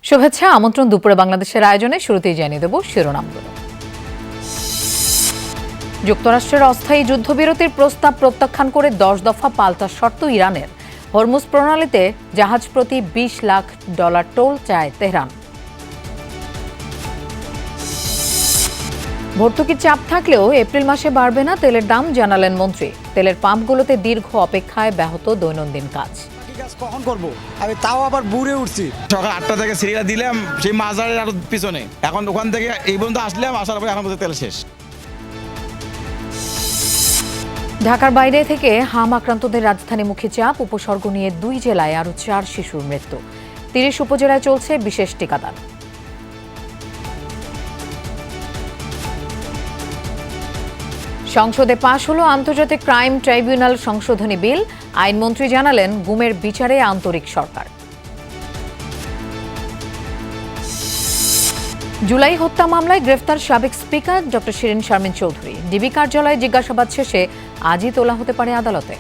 শুভেচ্ছা আমন্ত্রণ দুপুরে বাংলাদেশের আয়োজনে শুরুতেই জানিয়ে দেব শিরোনামগুলো। যুক্তরাষ্ট্রের অস্থায়ী যুদ্ধবিরতির প্রস্তাব প্রত্যাখ্যান করে 10 দফা পাল্টা শর্ত ইরানের। হরমুজ প্রণালীতে জাহাজ প্রতি $20 লাখ টোল চায় তেহরান। ভর্তুকির চাপ থাকলেও এপ্রিল মাসে বাড়বে না তেলের দাম, জানালেন মন্ত্রী। তেলের পাম্পগুলোতে দীর্ঘ অপেক্ষায় ব্যাহত দৈনন্দিন কাজ। কখন করব আমি তাও আবার বুড়ে উঠছি। সকাল 8টা থেকে সিরিয়াল দিলাম সেই মাজারের আরো পিছনে, এখন ওখান থেকে এই পর্যন্ত আসলাম, আসার পরে এখন পর্যন্ত তেল শেষ। ঢাকার বাইরে থেকে হাম আক্রান্তদের রাজধানীমুখী চাপ, উপসর্গ নিয়ে 2 জেলায় আরও 4 শিশুর মৃত্যু। 30 উপজেলায় চলছে বিশেষ টিকাদান। সংসদে পাশ হলো আন্তর্জাতিক ক্রাইম ট্রাইব্যুনাল সংশোধনী বিল। আইনমন্ত্রী জানালেন, গুমের বিচারে আন্তরিক সরকার। জুলাই হত্যা মামলায় গ্রেফতার সাবেক speaker doctor Shirin Sharmin Chowdhury. DB কার্যালয়ে জিজ্ঞাসাবাদ শেষে আজই তোলা হতে পারে আদালতে।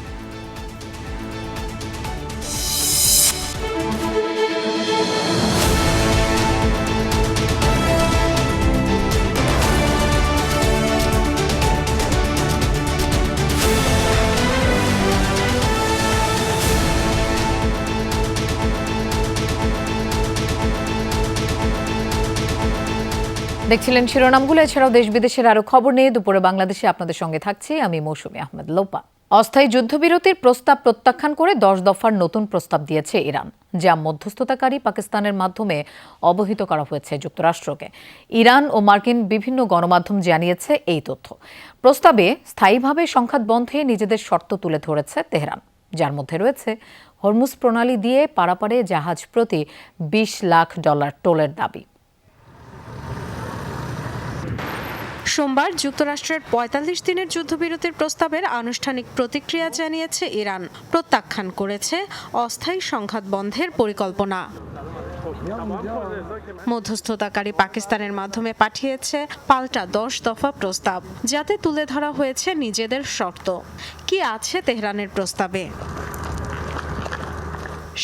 দেখছিলেন শিরোনামগুলো। এছাড়াও দেশ বিদেশের আরো খবর নিয়ে দুপুরে বাংলাদেশে আপনাদের সঙ্গে থাকছি আমি মৌসুমী আহমেদ লোপা। অস্থায়ী যুদ্ধবিরতির প্রস্তাব প্রত্যাখ্যান করে 10 দফার নতুন প্রস্তাব দিয়েছে ইরান, যা মধ্যস্থতাকারী পাকিস্তানের মাধ্যমে অবহিত করা হয়েছে যুক্তরাষ্ট্রকে। ইরান ও মার্কিন বিভিন্ন গণমাধ্যম জানিয়েছে এই তথ্য। প্রস্তাবে স্থায়ীভাবে সংঘাত বন্ধে নিজেদের শর্ত তুলে ধরেছে তেহরান, যার মধ্যে রয়েছে হরমুজ প্রণালী দিয়ে পারাপারে জাহাজ প্রতি $20 লাখ টোলের দাবি। সোমবার যুক্তরাষ্ট্রের 45 দিনের যুদ্ধবিরতির প্রস্তাবের আনুষ্ঠানিক প্রতিক্রিয়া জানিয়েছে ইরান, প্রত্যাখ্যান করেছে অস্থায়ী সংঘাত বন্ধের পরিকল্পনা। মধ্যস্থতাকারী পাকিস্তানের মাধ্যমে পাঠিয়েছে পাল্টা 10 দফা প্রস্তাব, যাতে তুলে ধরা হয়েছে নিজেদের শর্ত। কি আছে তেহরানের প্রস্তাবে?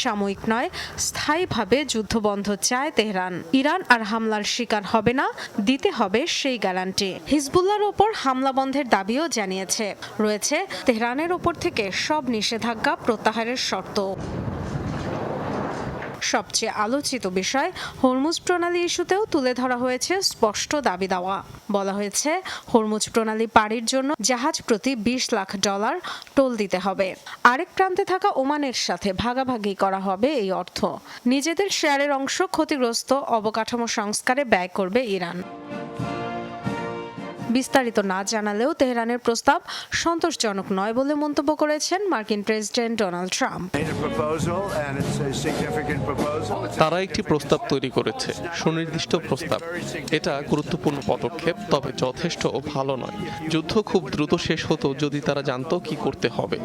সাময়িক নয়, স্থায়ীভাবে যুদ্ধবন্ধ চায় তেহরান। ইরান আর হামলার শিকার হবে না, দিতে হবে সেই গ্যারান্টি। হিজবুল্লাহর ওপর হামলা বন্ধের দাবিও জানিয়েছে। রয়েছে তেহরানের ওপর থেকে সব নিষেধাজ্ঞা প্রত্যাহারের শর্ত। সবচেয়ে আলোচিত বিষয় হরমুজ প্রণালী ইস্যুতেও তুলে ধরা হয়েছে স্পষ্ট দাবি দেওয়া। বলা হয়েছে, হরমুজ প্রণালী পাড়ির জন্য জাহাজ প্রতি $20 লাখ টোল দিতে হবে। আরেক প্রান্তে থাকা ওমানের সাথে ভাগাভাগি করা হবে এই অর্থ। নিজেদের শেয়ারের অংশ ক্ষতিগ্রস্ত অবকাঠামো সংস্কারে ব্যয় করবে ইরান। বিস্তারিত না জানালেও তেহরানের প্রস্তাব সন্তোষজনক নয় বলে মন্তব্য করেছেন মার্কিন প্রেসিডেন্ট ডোনাল্ড ট্রাম্প। তারা একটি প্রস্তাব তৈরি করেছে, সুনির্দিষ্ট প্রস্তাব। এটা গুরুত্বপূর্ণ পদক্ষেপ, তবে যথেষ্ট ও ভালো নয়। যুদ্ধ খুব দ্রুত শেষ হতো যদি তারা জানতো কি করতে হবে।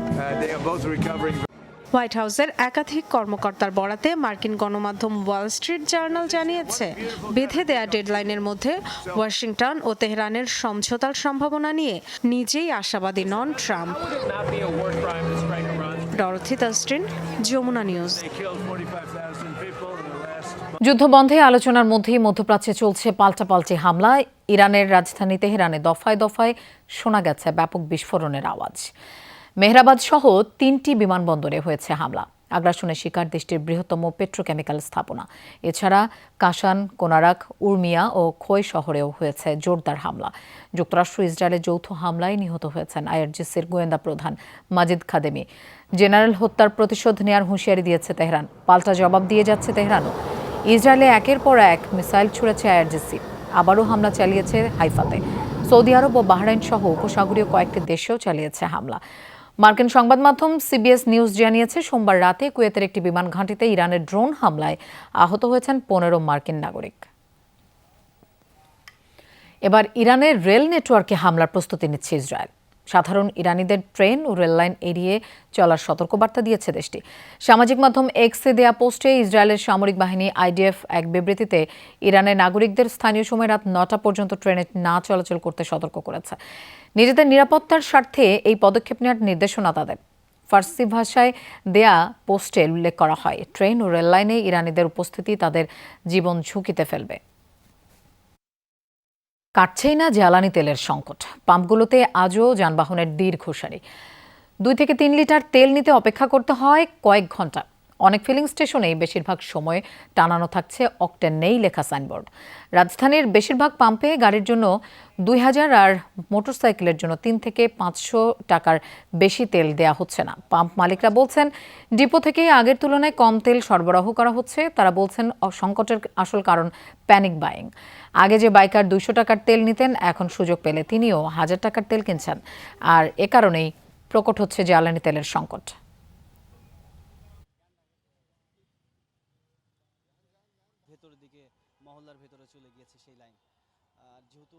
হোয়াইট হাউসের একাধিক কর্মকর্তার বরাতে মার্কিন গণমাধ্যম ওয়াল স্ট্রিট জার্নাল জানিয়েছে, বেঁধে দেয়া ডেডলাইনের মধ্যে ওয়াশিংটন ও তেহরানের সমঝোতার সম্ভাবনা নিয়ে নিজেই আশাবাদী নন Trump. Dorothy Tustin, Jamuna news. যুদ্ধবন্ধে আলোচনার মধ্যেই মধ্যপ্রাচ্যে চলছে পাল্টাপাল্টি হামলা। ইরানের রাজধানী তেহরানে দফায় দফায় শোনা গেছে ব্যাপক বিস্ফোরণের আওয়াজ। মেহরাবাদ সহ 3টি বিমানবন্দরে হয়েছে হামলা। আগ্রাসনের শিকার দেশটির বৃহত্তম পেট্রোকেমিক্যাল স্থাপনা। এছাড়া কাশান, কোনারাক, উর্মিয়া ও খোয় শহরেও হয়েছে জোরদার হামলা। যুক্তরাষ্ট্র ইসরায়েলের যৌথ হামলায় নিহত হয়েছেন আইআরজিসির গোয়েন্দা প্রধান মাজিদ খাদেমি। জেনারেল হত্যার প্রতিশোধ নেয়ার হুঁশিয়ারি দিয়েছে তেহরান। পাল্টা জবাব দিয়ে যাচ্ছে তেহরানও। ইসরায়েলে একের পর এক মিসাইল ছুড়েছে আইআরজিসি। আবারও হামলা চালিয়েছে হাইফাতে। সৌদি আরব ও বাহরাইন সহ উপসাগরীয় কয়েকটি দেশেও চালিয়েছে হামলা। মার্কিন সংবাদ মাধ্যম সিবিএস নিউজ জানিয়েছে, সোমবার রাতে কুয়েতের একটি বিমান ঘাঁটিতে ইরানের ড্রোন হামলায় আহত হয়েছেন 15 মার্কিন নাগরিক। এবার ইরানের রেল নেটওয়ার্কে হামলার প্রস্তুতি নিচ্ছে ইসরায়েল। সাধারণ ইরানিদের ট্রেন ও রেললাইন এড়িয়ে চলার সতর্কবার্তা দিয়েছে দেশটি। সামাজিক মাধ্যম এক্সে দেয়া পোস্টে ইসরায়েলের সামরিক বাহিনী আইডিএফ এক বিবৃতিতে ইরানের নাগরিকদের স্থানীয় সময় রাত 9টা পর্যন্ত ট্রেনে না চলাচল করতে সতর্ক করেছে। নিজেদের নিরাপত্তার স্বার্থে এই পদক্ষেপ নেওয়ার নির্দেশনা তাদের। ফার্সি ভাষায় দেয়া পোস্টে উল্লেখ করা হয়, ট্রেন ও রেললাইনে ইরানিদের উপস্থিতি তাদের জীবন ঝুঁকিতে ফেলবে। কাটছেই না জ্বালানি তেলের সংকট। পাম্পগুলোতে আজও যানবাহনের দীর্ঘ সারি। 2 থেকে 3 লিটার তেল নিতে অপেক্ষা করতে হয় কয়েক ঘন্টা। অনেক ফিলিং স্টেশনেই বেশিরভাগ সময় টানানো থাকছে অকটেন নেই লেখা সাইনবোর্ড। রাজধানীর বেশিরভাগ পাম্পে গাড়ির জন্য 2000 আর মোটরসাইকেলের জন্য 3 থেকে 500 টাকার বেশি তেল দেয়া হচ্ছে না। পাম্প মালিকরা বলছেন ডিপো থেকে আগের তুলনায় কম তেল সরবরাহ করা হচ্ছে। তারা বলছেন সংকটের আসল কারণ প্যানিক বাইং। আগে যে বাইকার 200 টাকার তেল নিতেন, এখন সুযোগ পেলে তিনিও 1000 টাকার তেল কিনছেন। আর এ কারণেই প্রকট হচ্ছে জ্বালানি তেলের সংকট। ভেতরের দিকে মহল্লার ভেতরে চলে গিয়েছে সেই লাইন। আর যেহেতু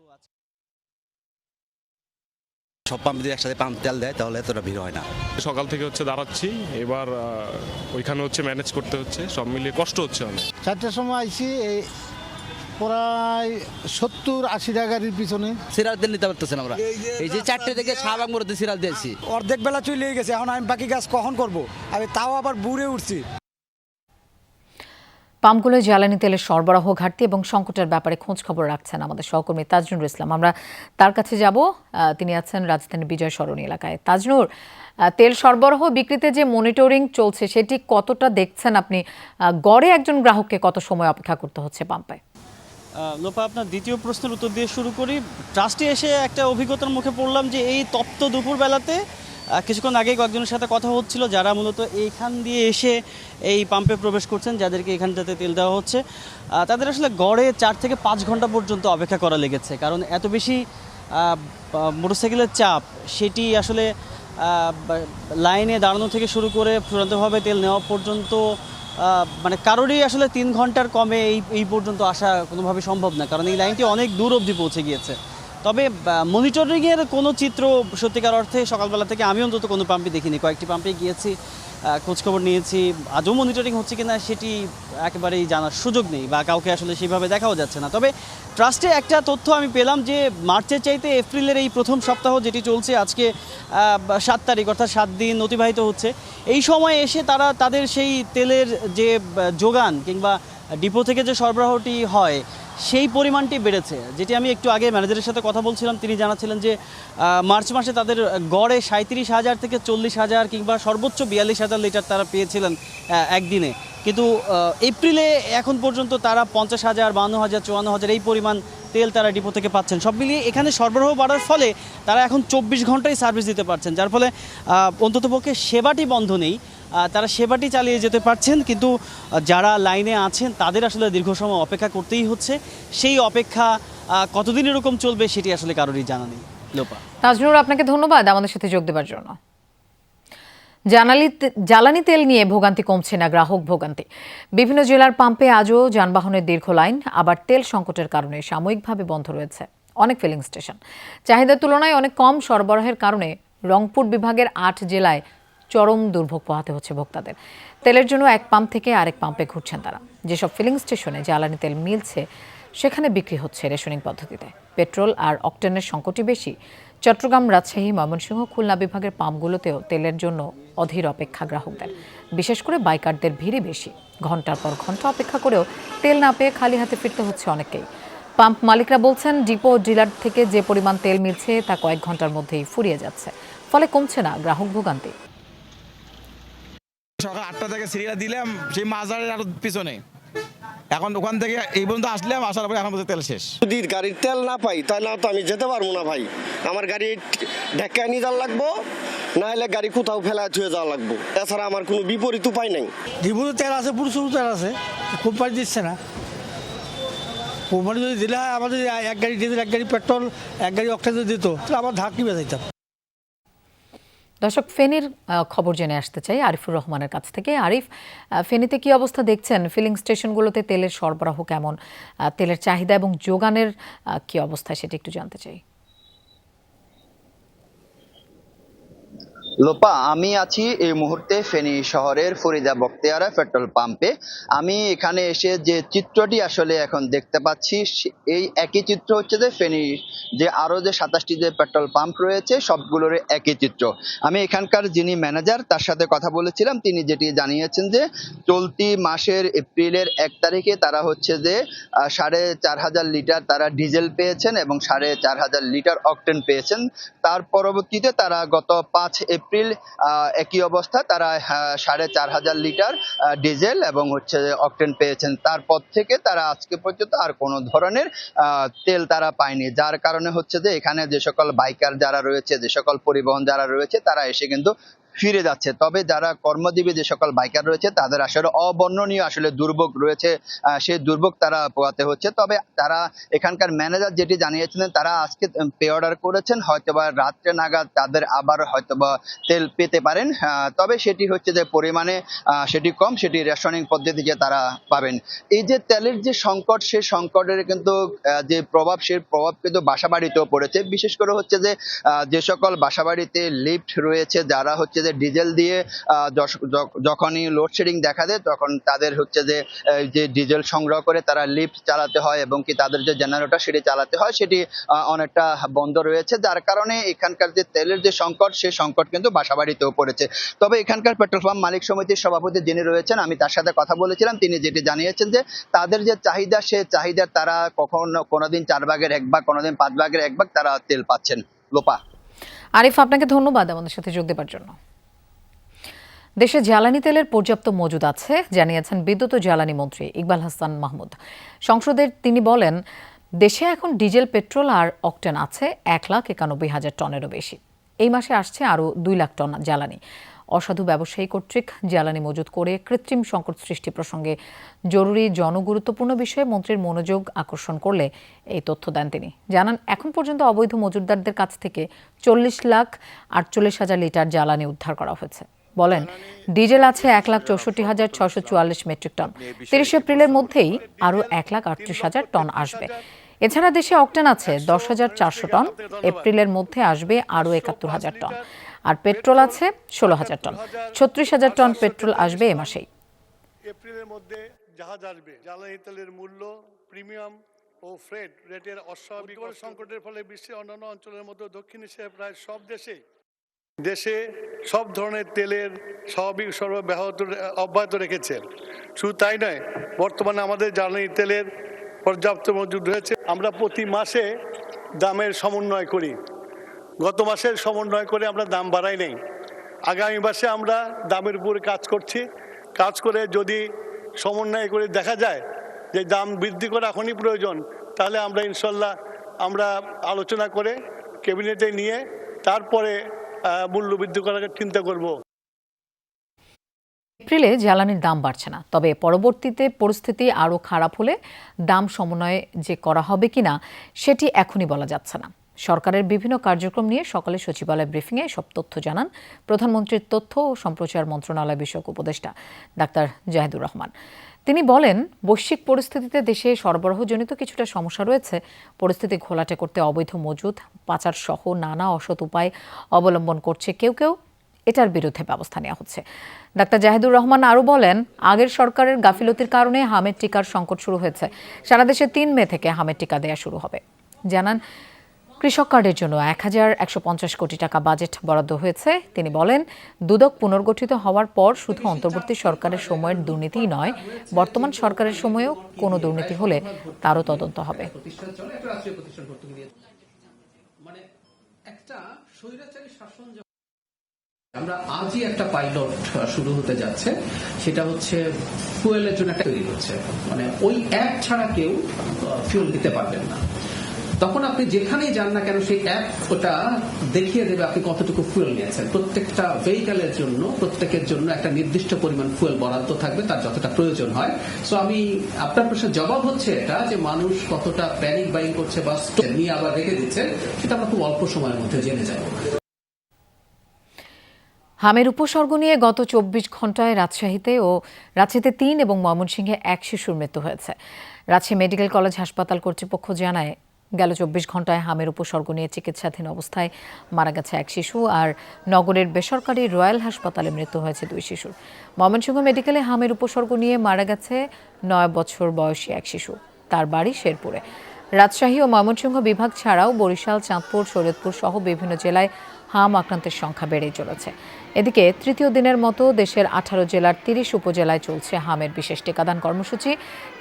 সব পাম্প যদি একসাথে পাম্প তেল দেয় তাহলে এতটা ভিড় হয় না। সকাল থেকে দাঁড়াচ্ছি, এবার ওইখানে ম্যানেজ করতে হচ্ছে, সব মিলিয়ে কষ্ট হচ্ছে অনেক। 4টার সময় আইছি, এই প্রায় 70-80 টাকার পিছনে সিরিয়াল তেল নিতে পারতেছেন আমরা। এই যে 4টে থেকে শাহবাগ মোড়ে সিরিয়াল দিয়েছি, অর্ধেক বেলা চলে গেছে, এখন আমি বাকি কাজ কখন করব? আমি তাও আবার বুড়ে উঠছি। পাম্পগুলোয় জ্বালানি তেলের সরবরাহ ঘাটতি এবং সংকটের ব্যাপারে খোঁজ খবর রাখছেন আমাদের সহকর্মী তাজনুর ইসলাম। আমরা তার কাছে যাব। তিনি আছেন রাজধানীর বিজয় সরণি এলাকায়। তাজনুর, তেল সরবরাহ বিক্রিতে যে মনিটরিং চলছে সেটি কতটা দেখছেন আপনি? গড়ে একজন গ্রাহককে কত সময় অপেক্ষা করতে হচ্ছে পাম্পে? লোপা, আপনার দ্বিতীয় প্রশ্নের উত্তর দিয়ে শুরু করি। ট্রাস্টে এসে একটা অভিজ্ঞতার মুখে পড়লাম যে এই তপ্ত দুপুরবেলাতে কিছুক্ষণ আগে কয়েকজনের সাথে কথা হচ্ছিল যারা মূলত এইখান দিয়ে এসে এই পাম্পে প্রবেশ করছেন, যাদেরকে এখানটাতে তেল দেওয়া হচ্ছে, তাদের আসলে গড়ে 4 থেকে 5 ঘন্টা পর্যন্ত অপেক্ষা করা লেগেছে। কারণ এত বেশি মোটরসাইকেলের চাপ, সেটি আসলে লাইনে দাঁড়ানো থেকে শুরু করে চূড়ান্তভাবে তেল নেওয়া পর্যন্ত মানে কারোরই আসলে 3 ঘন্টার কমে এই পর্যন্ত আসা কোনোভাবে সম্ভব না, কারণ এই লাইনটি অনেক দূর অবধি পৌঁছে গিয়েছে। তবে মনিটরিংয়ের কোনো চিত্র সত্যিকার অর্থে সকালবেলা থেকে আমি অন্তত কোনো পাম্পে দেখিনি। কয়েকটি পাম্পে গিয়েছি, খোঁজখবর নিয়েছি, আজও মনিটরিং হচ্ছে কিনা সেটি একেবারেই জানার সুযোগ নেই, বা কাউকে আসলে সেইভাবে দেখাও যাচ্ছে না। তবে ট্রাস্টে একটা তথ্য আমি পেলাম যে মার্চের চাইতে এপ্রিলের এই প্রথম সপ্তাহ যেটি চলছে, আজকে 7 তারিখ, অর্থাৎ 7 দিন অতিবাহিত হচ্ছে, এই সময় এসে তারা তাদের সেই তেলের যে যোগান কিংবা ডিপো থেকে যে সরবরাহটি হয় সেই পরিমাণটি বেড়েছে। যেটি আমি একটু আগে ম্যানেজারের সাথে কথা বলছিলাম, তিনি জানাচ্ছিলেন যে মার্চ মাসে তাদের গড়ে 37,000 থেকে 40,000 কিংবা সর্বোচ্চ 42,000 লিটার তারা পেয়েছিলেন একদিনে। কিন্তু এপ্রিলে এখন পর্যন্ত তারা 50,000, 52,000, 54,000 এই পরিমাণ তেল তারা ডিপো থেকে পাচ্ছেন। সব মিলিয়ে এখানে সরবরাহ বাড়ার ফলে তারা এখন 24 ঘন্টাই সার্ভিস দিতে পারছেন, যার ফলে অন্ততপক্ষে সেবাটি বন্ধ নেই, তারা সেবাটি চালিয়ে যেতে পারছেন। কিন্তু যারা লাইনে আছেন তাদের আসলে দীর্ঘ সময় অপেক্ষা করতেই হচ্ছে। সেই অপেক্ষা কতদিন এরকম চলবে সেটি আসলে কারোরই জানা নেই। লোপা, তাজনুর, আপনাকে ধন্যবাদ আমাদের সাথে যোগ দেওয়ার জন্য। জ্বালানি তেল নিয়ে ভোগান্তি কমছে না, গ্রাহক ভোগান্তি। বিভিন্ন জেলার পাম্পে আজও যানবাহনের দীর্ঘ লাইন, আবার তেল সংকটের কারণে সাময়িকভাবে বন্ধ রয়েছে অনেক ফিলিং স্টেশন। চাহিদার তুলনায় অনেক কম সরবরাহের কারণে রংপুর বিভাগের 8 জেলায় চরম দুর্ভোগ পোহাতে হচ্ছে ভোক্তাদের। তেলের জন্য এক পাম্প থেকে আরেক পাম্পে ঘুরছেন তারা। যেসব ফিলিং স্টেশনে জ্বালানি তেল মিলছে সেখানে বিক্রি হচ্ছে রেশনিং পদ্ধতিতে। পেট্রোল আর অকটেনের সংকটই বেশি। চট্টগ্রাম, রাজশাহী, ময়মনসিংহ, খুলনা বিভাগের পাম্পগুলোতেও তেলের জন্য অধীর অপেক্ষা গ্রাহকদের। বিশেষ করে বাইকারদের ভিড়ই বেশি। ঘন্টার পর ঘন্টা অপেক্ষা করেও তেল না পেয়ে খালি হাতে ফিরতে হচ্ছে অনেকেই। পাম্প মালিকরা বলছেন ডিপো ডিলার থেকে যে পরিমাণ তেল মিলছে তা কয়েক ঘন্টার মধ্যেই ফুরিয়ে যাচ্ছে, ফলে কমছে না গ্রাহক ভোগান্তি। সকাল 8টা থেকে সিরিয়াল দিলাম সেই মাজারের আরো পিছনে, এখন ওখান থেকে এই পর্যন্ত আসলাম, আসার পরে এখন তেল শেষ। যদি গাড়ির তেল না পাই তাহলে তো আমি যেতে পারবো না ভাই। আমার গাড়ি ঢাকায় নিয়ে যাওয়া লাগবো, না হলে গাড়ি কোথাও ফেলা ছুঁয়ে যাওয়া লাগবো। এছাড়া আমার কোনো বিপরীত উপায় নাই। ডিপুতে তেল আছে, প্রচুর তেল আছে, কোম্পানি দিচ্ছে না। কোম্পানি যদি দিলে হয়, আমাদের এক গাড়ি ডিজেল, এক গাড়ি পেট্রোল, এক গাড়ি অক্টেন যদি দিত তাহলে আমার ধার কি বেচাইতাম। দর্শক, ফেনীর খবর জেনে আসতে চাই আরিফুর রহমানের কাছ থেকে। আরিফ, ফেনীতে কি অবস্থা দেখছেন? ফিলিং স্টেশনগুলোতে তেলের সরবরাহ কেমন, তেলের চাহিদা এবং যোগানের কি অবস্থা সেটা একটু জানতে চাই। লোপা, আমি আছি এই মুহূর্তে ফেনী শহরের ফরিদা বখতিয়ারা পেট্রোল পাম্পে। আমি এখানে এসে যে চিত্রটি আসলে এখন দেখতে পাচ্ছি, এই একই চিত্র হচ্ছে যে ফেনী যে আরো যে 27টি যে পেট্রোল পাম্প রয়েছে সবগুলোর একই চিত্র। আমি এখানকার যিনি ম্যানেজার তার সাথে কথা বলেছিলাম, তিনি যেটি জানিয়েছেন যে চলতি মাসের এপ্রিলের 1 তারিখে তারা হচ্ছে যে 4,500 লিটার তারা ডিজেল পেয়েছেন এবং 4,500 লিটার অকটেন পেয়েছেন। তার পরবর্তীতে তারা গত 5 এপ্রিল একই অবস্থা, তারা 4,500 লিটার ডিজেল এবং হচ্ছে অকটেন পেয়েছেন। তারপর থেকে তারা আজকে পর্যন্ত আর কোনো ধরনের তেল তারা পায়নি, যার কারণে হচ্ছে যে এখানে যে সকল বাইকার যারা রয়েছে, যে সকল পরিবহন যারা রয়েছে তারা এসে কিন্তু ফিরে যাচ্ছে। তবে যারা কর্মজীবী যে সকল বাইকার রয়েছে তাদের আসলে অবর্ণনীয় আসলে দুর্ভোগ রয়েছে, সেই দুর্ভোগ তারা পোহাতে হচ্ছে। তবে তারা এখানকার ম্যানেজার যেটি জানিয়েছিলেন, তারা আজকে পে অর্ডার করেছেন, হয়তোবা রাত্রে নাগাদ তাদের আবার হয়তোবা তেল পেতে পারেন। তবে সেটি হচ্ছে যে পরিমাণে সেটি কম, সেটি রেশনিং পদ্ধতিতে তারা পাবেন। এই যে তেলের যে সংকট, সেই সংকটের কিন্তু যে প্রভাব, সেই প্রভাব কিন্তু বাসাবাড়িতেও পড়েছে। বিশেষ করে হচ্ছে যে সকল বাসাবাড়িতে লিফট রয়েছে, যারা হচ্ছে যে ডিজেল দিয়ে যখনই লোডশেডিং দেখা দেয় তখন তাদের হচ্ছে যে ডিজেল সংগ্রহ করে তারা লিফট চালাতে হয় এবং কি তাদের যে জেনারেটর সেটি চালাতে হয়, সেটি অনেকটা বন্ধ রয়েছে, যার কারণে এখানকার যে তেলের যে সংকট, সেই সংকট কিন্তু বাসাবাড়িতেও পড়েছে। তবে এখানকার পেট্রোল পাম্প মালিক সমিতির সভাপতি যিনি রয়েছেন, আমি তার সাথে কথা বলেছিলাম, তিনি যেটি জানিয়েছেন যে তাদের যে চাহিদা, সে চাহিদার তারা কোনোদিন 4 ভাগের 1 ভাগ, কোনোদিন 5 ভাগের 1 ভাগ তারা তেল পাচ্ছেন। লোপা। আরিফ, আপনাকে ধন্যবাদ আমাদের সাথে যোগ দেবার জন্য। দেশে জ্বালানি তেলের পর্যাপ্ত মজুদ আছে জানিয়েছেন বিদ্যুৎ ও জ্বালানি মন্ত্রী ইকবাল হাসান মাহমুদ। সংসদে তিনি বলেন, দেশে এখন ডিজেল, পেট্রোল আর অকটেন আছে 1,91,000 টনেরও বেশি। এই মাসে আসছে আরও 2 লাখ টন জ্বালানি। অসাধু ব্যবসায়ী কর্তৃক জ্বালানি মজুত করে কৃত্রিম সংকট সৃষ্টি প্রসঙ্গে জরুরি জনগুরুত্বপূর্ণ বিষয়ে মন্ত্রীর মনোযোগ আকর্ষণ করলে এই তথ্য দেন তিনি। জানান, এখন পর্যন্ত অবৈধ মজুতদারদের কাছ থেকে 40,48,000 লিটার জ্বালানি উদ্ধার করা হয়েছে। বলেন, ডিজেল আছে 1,64,644 মেট্রিক টন। 30 এপ্রিলের মধ্যেই আরও 1,38,000 টন আসবে। এছাড়া দেশে অকটেন আছে 10,400 টন, এপ্রিলের মধ্যে আসবে আরও 71,000 টন। আর পেট্রোল আছে 16,000 টন, 36,000 টন পেট্রোল আসবে এ মাসেই। এপ্রিলের মধ্যে জাহাজ আসবে। জ্বালানি তেলের মূল্য, প্রিমিয়াম ও ফ্রেট রেটের অস্বাভাবিক সংকটের ফলে বিশ্বের অন্যান্য অঞ্চলের মতো দক্ষিণ এশিয়ার প্রায় সব দেশে সব ধরনের তেলের স্বাভাবিক সরবরাহ অব্যাহত রেখেছে। শুধু তাই নয়, বর্তমানে আমাদের জ্বালানি তেলের পর্যাপ্ত মজুদ রয়েছে। আমরা প্রতি মাসে দামের সমন্বয় করি। গত মাসের সমন্বয় করে আমরা দাম বাড়াই নাই। আগামী মাসে আমরা দামের উপরে কাজ করে যদি সমন্বয় করে দেখা যায় যে দাম বৃদ্ধি করা এখনই প্রয়োজন, তাহলে আমরা ইনশাল্লাহ আলোচনা করে ক্যাবিনেটে নিয়ে তারপরে মূল্য বৃদ্ধি করার চিন্তা করব। এপ্রিলে জ্বালানির দাম বাড়ছে না, তবে পরবর্তীতে পরিস্থিতি আরও খারাপ হলে দাম সমন্বয় যে করা হবে কিনা সেটি এখনই বলা যাচ্ছে না। সরকারের বিভিন্ন কার্যক্রম নিয়ে সকালে সচিবালয় ব্রিফিংয়ে সব তথ্য জানান প্রধানমন্ত্রীর তথ্য ও সম্প্রচার মন্ত্রণালয় বিষয়ক উপদেষ্টা ডাক্তার জাহিদুর রহমান। তিনি বলেন, বৈশ্বিক পরিস্থিতিতে দেশে সরবরাহজনিত কিছুটা সমস্যা রয়েছে। পরিস্থিতি ঘোলাটে করতে অবৈধ মজুদ, পাচার সহ নানা অসৎ উপায় অবলম্বন করছে কেউ। এটার বিরুদ্ধে ব্যবস্থা নেওয়া হচ্ছে। ডাক্তার জাহিদুর রহমান আরও বলেন, আগের সরকারের গাফিলতির কারণে হামের টিকার সংকট শুরু হয়েছে। সারা দেশে 3 মে থেকে হামের টিকা দেয়া শুরু হবে। জানান, কৃষক কার্ডের জন্য 1,150 কোটি টাকা বাজেট বরাদ্দ হয়েছে। তিনি বলেন, দুদক পুনর্গঠিত হওয়ার পর শুধু অন্তর্বর্তী সরকারের সময়ের দুর্নীতিই নয়, বর্তমান সরকারের সময়েও কোনো দুর্নীতি হলে তারও তদন্ত হবে। আমরা আজই একটা পাইলট শুরু হতে যাচ্ছে, সেটা হচ্ছে ফুয়েলের জন্য একটা তৈরি হচ্ছে। মানে ওই অ্যাপ ছাড়া কেউ ফুয়েল দিতে পারবেন না। তখন আপনি যেখানেই যান না কেন সেই অ্যাপ ওটা দেখিয়ে দেবে আপনি কতটুকু ফুয়েল নিয়েছেন। প্রত্যেকটা ভেহিক্যালের জন্য, প্রত্যেকের জন্য একটা নির্দিষ্ট পরিমাণ ফুয়েল বরাদ্দ থাকবে, তার যতটা প্রয়োজন হয়। সো আমি আপনার প্রশ্নের জবাব হচ্ছে এটা, যে মানুষ কতটা প্যানিক বাইং করছে বা নিয়ে আবার রেখে দিচ্ছে, সেটা আমরা খুব অল্প সময়ের মধ্যে জেনে যাব। হামের উপসর্গ নিয়ে গত 24 ঘন্টায় রাজশাহীতে 3 এবং ময়মনসিংহে 1 শিশুর মৃত্যু হয়েছে। রাজশাহী মেডিকেল কলেজ হাসপাতাল কর্তৃপক্ষ জানায়, গেল 24 ঘন্টায় হামের উপসর্গ নিয়ে চিকিৎসাধীন অবস্থায় মারা গেছে এক শিশু, আর নগরের বেসরকারি রয়্যাল হাসপাতালে মৃত্যু হয়েছে 2 শিশুর। ময়মনসিংহ মেডিকেলে হামের উপসর্গ নিয়ে মারা গেছে 9 বছর বয়সী এক শিশু, তার বাড়ি শেরপুরে। রাজশাহী ও ময়মনসিংহ বিভাগ ছাড়াও বরিশাল, চাঁদপুর, শরীয়তপুর সহ বিভিন্ন জেলায় হাম আক্রান্তের সংখ্যা বেড়েই চলেছে। এদিকে তৃতীয় দিনের মতো দেশের 18 জেলার 30 উপজেলায় চলছে হামের বিশেষ টিকাদান কর্মসূচি।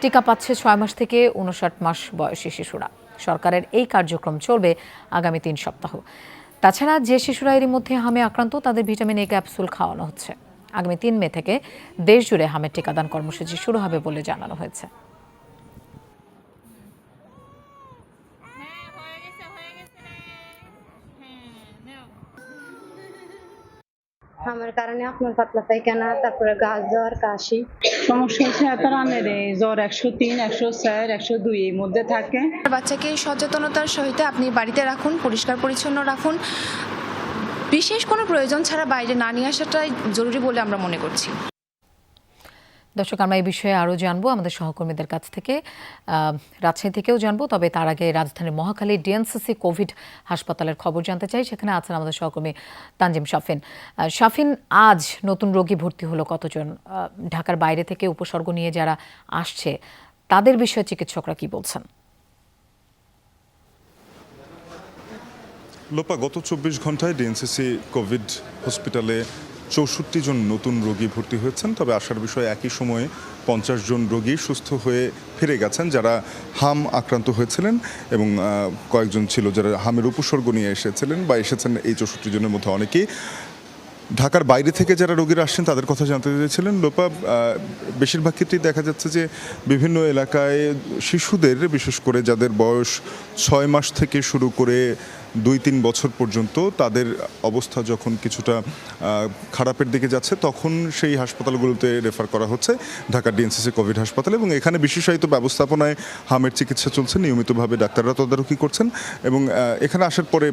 টিকা পাচ্ছে 6 মাস থেকে 59 মাস বয়সী শিশুরা। সরকারের এই কার্যক্রম চলবে আগামী 3 সপ্তাহ। তাছাড়া যে শিশুরা এরই মধ্যে হামে আক্রান্ত তাদের ভিটামিন এ ক্যাপসুল খাওয়ানো হচ্ছে। আগামী 3 মে থেকে দেশ জুড়ে হামের টিকাদান কর্মসূচি শুরু হবে বলে জানানো হয়েছে। আমার কারণে আপনার পাতলা পায়খানা, তারপরে গা জ্বর, কাশি সমস্যা হচ্ছে এত রানের জ্বর 103, 104, 102 এর মধ্যে থাকে। বাচ্চাকে সচেতনতার সহিত আপনি বাড়িতে রাখুন, পরিষ্কার পরিচ্ছন্ন রাখুন। বিশেষ কোনো প্রয়োজন ছাড়া বাইরে না নিয়ে আসাটাই জরুরি বলে আমরা মনে করছি। দর্শক, আমরা এই বিষয়ে আরও জানবো আমাদের সহকর্মীদের কাছ থেকে, রাজশাহী থেকেও জানবো। তবে তার আগে রাজধানীর মহাখালী ডিএনসিসি কোভিড হাসপাতালের খবর জানতে চাই। সেখানে আছেন আমাদের সহকর্মী তানজিম শাফিন। শাফিন, আজ নতুন রোগী ভর্তি হলো কতজন? ঢাকার বাইরে থেকে উপসর্গ নিয়ে যারা আসছে তাদের বিষয়ে চিকিৎসকরা কি বলছেন? লোপা, গত 24 ঘন্টায় ডিএনসিসি কোভিড হসপিটালে 64 জন নতুন রোগী ভর্তি হয়েছেন। তবে আসার বিষয়ে একই সময়ে 50 জন রোগী সুস্থ হয়ে ফিরে গেছেন যারা হাম আক্রান্ত হয়েছিলেন, এবং কয়েকজন ছিল যারা হামের উপসর্গ নিয়ে এসেছিলেন বা এসেছেন। এই 64 জনের মধ্যে অনেকেই ঢাকার বাইরে থেকে যারা রোগীরা আসছেন তাদের কথা জানতে চেয়েছিলেন। লোপা, বেশিরভাগ ক্ষেত্রেই দেখা যাচ্ছে যে বিভিন্ন এলাকায় শিশুদের, বিশেষ করে যাদের বয়স 6 মাস থেকে শুরু করে 2-3 বছর পর্যন্ত, তাদের অবস্থা যখন কিছুটা খারাপের দিকে যাচ্ছে তখন সেই হাসপাতালগুলোতে রেফার করা হচ্ছে, ঢাকার ডিএনসিসি কোভিড হাসপাতালে। এবং এখানে বিশেষায়িত ব্যবস্থাপনায় হামের চিকিৎসা চলছে, নিয়মিতভাবে ডাক্তাররা তদারকি করছেন। এবং এখানে আসার পরে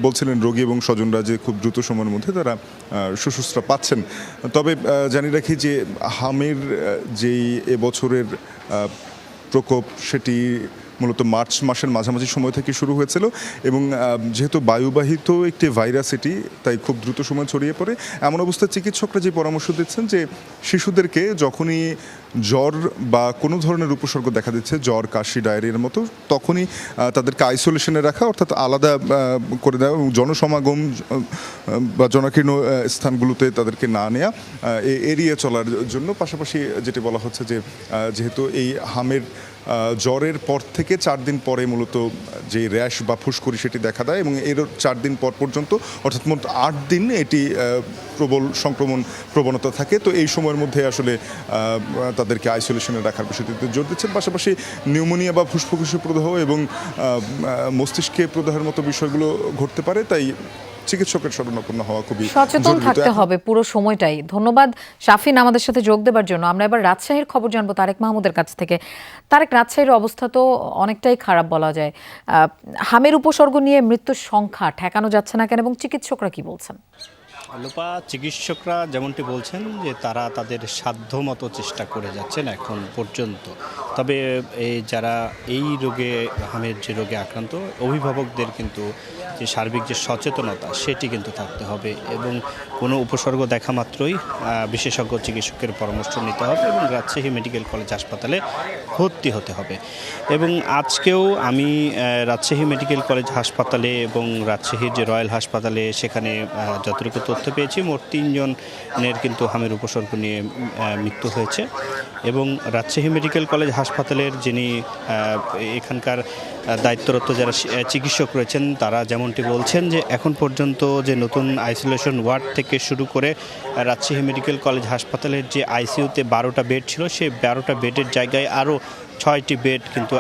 বলছিলেন রোগী এবং স্বজনরা যে খুব দ্রুত সময়ের মধ্যে তারা সুশ্রুষা পাচ্ছেন। তবে জানিয়ে রাখি যে হামের যেই এবছরের প্রকোপ সেটি মূলত মার্চ মাসের মাঝামাঝি সময় থেকে শুরু হয়েছিল, এবং যেহেতু বায়ুবাহিত একটি ভাইরাস এটি, তাই খুব দ্রুত সময় ছড়িয়ে পড়ে। এমন অবস্থায় চিকিৎসকরা যে পরামর্শ দিচ্ছেন যে শিশুদেরকে যখনই জ্বর বা কোনো ধরনের উপসর্গ দেখা দিচ্ছে, জ্বর, কাশি, ডায়রিয়ার মতো, তখনই তাদেরকে আইসোলেশনে রাখা, অর্থাৎ আলাদা করে দেওয়া, এবং জনসমাগম বা জনাকীর্ণ স্থানগুলোতে তাদেরকে না নেওয়া, এড়িয়ে চলার জন্য। পাশাপাশি যেটি বলা হচ্ছে যে যেহেতু এই হামের জ্বরের পর থেকে 4 দিন পরে মূলত যে র্যাশ বা ফুসকুড়ি সেটি দেখা দেয়, এবং এর 4 দিন পর পর্যন্ত, অর্থাৎ মোট 8 দিন এটি প্রবল সংক্রমণ প্রবণতা থাকে। তো এই সময়ের মধ্যে আসলে তাদেরকে আইসোলেশনে রাখার বিষয়টিতে জোর দিচ্ছেন। পাশাপাশি নিউমোনিয়া বা ফুসফুসে প্রদাহ এবং মস্তিষ্কে প্রদাহের মতো বিষয়গুলো ঘটতে পারে, তাই চিকিৎসকের শরণাপন্ন হওয়া খুবই সচেতন থাকতে হবে পুরো সময়টাই। ধন্যবাদ শাফিন আমাদের সাথে যোগ দেওয়ার জন্য। আমরা এবার রাজশাহীর খবর জানবো তারেক মাহমুদের কাছ থেকে। তারেক, রাজশাহীর অবস্থা তো অনেকটাই খারাপ বলা যায়। হামের উপসর্গ নিয়ে মৃত্যুর সংখ্যা ঠেকানো যাচ্ছে না কেন, এবং চিকিৎসকরা কি বলছেন? লোপা, চিকিৎসকরা যেমনটি বলছেন যে তারা তাদের সাধ্য মতো চেষ্টা করে যাচ্ছেন এখন পর্যন্ত। তবে যারা এই রোগে, হামের যে রোগে আক্রান্ত, অভিভাবকদের কিন্তু যে সার্বিক যে সচেতনতা সেটি কিন্তু থাকতে হবে, এবং কোনো উপসর্গ দেখা মাত্রই বিশেষজ্ঞ চিকিৎসকের পরামর্শ নিতে হবে এবং রাজশাহী মেডিকেল কলেজ হাসপাতালে ভর্তি হতে হবে। এবং আজকেও আমি রাজশাহী মেডিকেল কলেজ হাসপাতালে এবং রাজশাহীর যে রয়্যাল হাসপাতালে, সেখানে যতটুকু তথ্য পেয়েছি, মোট 3 জনের কিন্তু হামের উপসর্গ নিয়ে মৃত্যু হয়েছে। এবং রাজশাহী মেডিকেল কলেজ হাসপাতালের যিনি এখানকার দায়িত্বরত যারা চিকিৎসক রয়েছেন, তারা যেমনটি বলছেন যে এখন পর্যন্ত যে নতুন আইসোলেশন ওয়ার্ড থেকে শুরু করে রাজশাহী মেডিকেল কলেজ হাসপাতালের যে আইসিইউতে 12টা বেড ছিল, সেই 12টা বেডের জায়গায় আরও 6টি বেড কিন্তু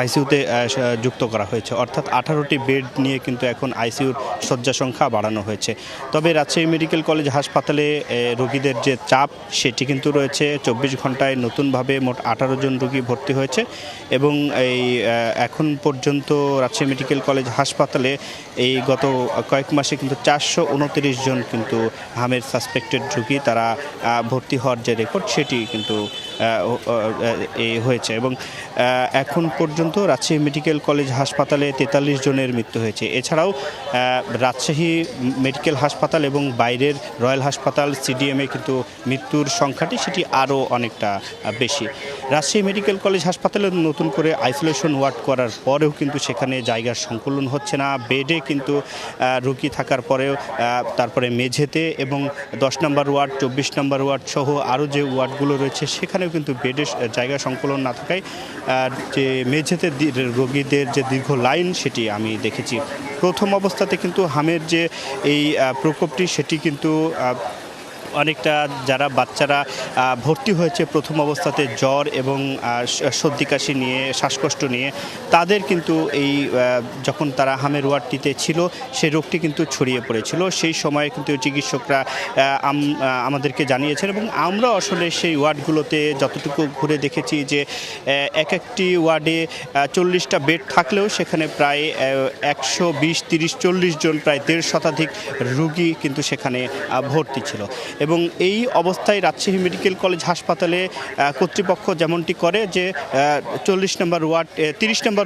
আইসিইউতে যুক্ত করা হয়েছে, অর্থাৎ 18টি বেড নিয়ে কিন্তু এখন আইসিইউর শয্যা সংখ্যা বাড়ানো হয়েছে। তবে রাজশাহী মেডিকেল কলেজ হাসপাতালে রোগীদের যে চাপ সেটি কিন্তু রয়েছে। 24 ঘন্টায় নতুনভাবে মোট 18 জন রোগী ভর্তি হয়েছে, এবং এই এখন পর্যন্ত রাজশাহী মেডিকেল কলেজ হাসপাতালে এই গত কয়েক মাসে কিন্তু 429 জন কিন্তু হামের সাসপেক্টেড রোগী তারা ভর্তি হওয়ার যে রেকর্ড সেটি কিন্তু হয়েছে এবং এখন পর্যন্ত রাজশাহী মেডিকেল কলেজ হাসপাতালে 43 জনের মৃত্যু হয়েছে। এছাড়াও রাজশাহী মেডিকেল হাসপাতাল এবং বাইরের রয়্যাল হাসপাতাল সিডিএমে কিন্তু মৃত্যুর সংখ্যাটি সেটি আরও অনেকটা বেশি। রাজশাহী মেডিকেল কলেজ হাসপাতালে নতুন করে আইসোলেশন ওয়ার্ড করার পরেও কিন্তু সেখানে জায়গার সংকুলন হচ্ছে না, বেডে কিন্তু রোগী থাকার পরেও তারপরে মেঝেতে এবং 10 নম্বর ওয়ার্ড 24 নম্বর ওয়ার্ড সহ আরও যে ওয়ার্ডগুলো রয়েছে সেখানেও কিন্তু বেডের জায়গা সংকুলন না থাকায় যে মেঝেতে রোগীদের যে দীর্ঘ লাইন সেটি আমি দেখেছি। প্রথম অবস্থাতে কিন্তু হামের যে এই প্রকোপটি সেটি কিন্তু অনেকটা যারা বাচ্চারা ভর্তি হয়েছে প্রথম অবস্থাতে জ্বর এবং সর্দি কাশি নিয়ে শ্বাসকষ্ট নিয়ে তাদের কিন্তু এই যখন তারা হামের ওয়ার্ডটিতে ছিল সেই রোগটি কিন্তু ছড়িয়ে পড়েছিল। সেই সময়ে কিন্তু চিকিৎসকরা আমাদেরকে জানিয়েছেন এবং আমরা আসলে সেই ওয়ার্ডগুলোতে যতটুকু ঘুরে দেখেছি যে একটি ওয়ার্ডে 40টা বেড থাকলেও সেখানে প্রায় 120, 30, 40 জন প্রায় 1.5 শতাধিক রোগী কিন্তু সেখানে ভর্তি ছিল। এবং এই অবস্থায় রাজশাহী মেডিকেল কলেজ হাসপাতালে কর্তৃপক্ষ যেমনটি করে যে 30 নম্বর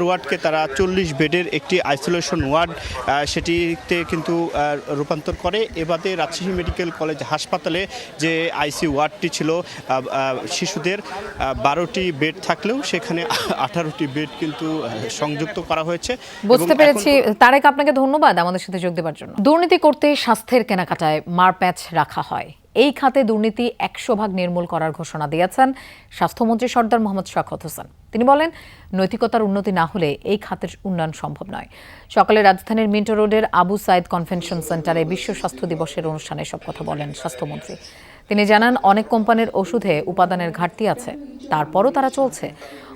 ওয়ার্ডকে তারা 40 বেডের একটি আইসোলেশন ওয়ার্ড সেটিতে কিন্তু রূপান্তর করে। এবারে রাজশাহী মেডিকেল কলেজ হাসপাতালে যে আইসি ওয়ার্ডটি ছিল শিশুদের 12টি বেড থাকলেও সেখানে 18টি বেড কিন্তু সংযুক্ত করা হয়েছে। বুঝতে পেরেছি তারেক, আপনাকে ধন্যবাদ আমাদের সাথে যোগ দেওয়ার জন্য। দুর্নীতি করতে স্বাস্থ্যের কেনাকাটায় মারপ্যাচ রাখা হয়, এই খাতে দুর্নীতি 100% নির্মূল করার ঘোষণা দিয়েছেন স্বাস্থ্যমন্ত্রী সরদার মোহাম্মদ শওকত হোসেন। তিনি বলেন, নৈতিকতার উন্নতি না হলে এই খাতের উন্নয়ন সম্ভব নয়। সকালে রাজধানীর মিন্টো রোডের আবু সাইদ কনভেনশন সেন্টারে বিশ্ব স্বাস্থ্য দিবসের অনুষ্ঠানে সব কথা বলেন স্বাস্থ্যমন্ত্রী। তিনি জানান, অনেক কোম্পানির ওষুধে উপাদানের ঘাটতি আছে, তারপরও তারা চলছে।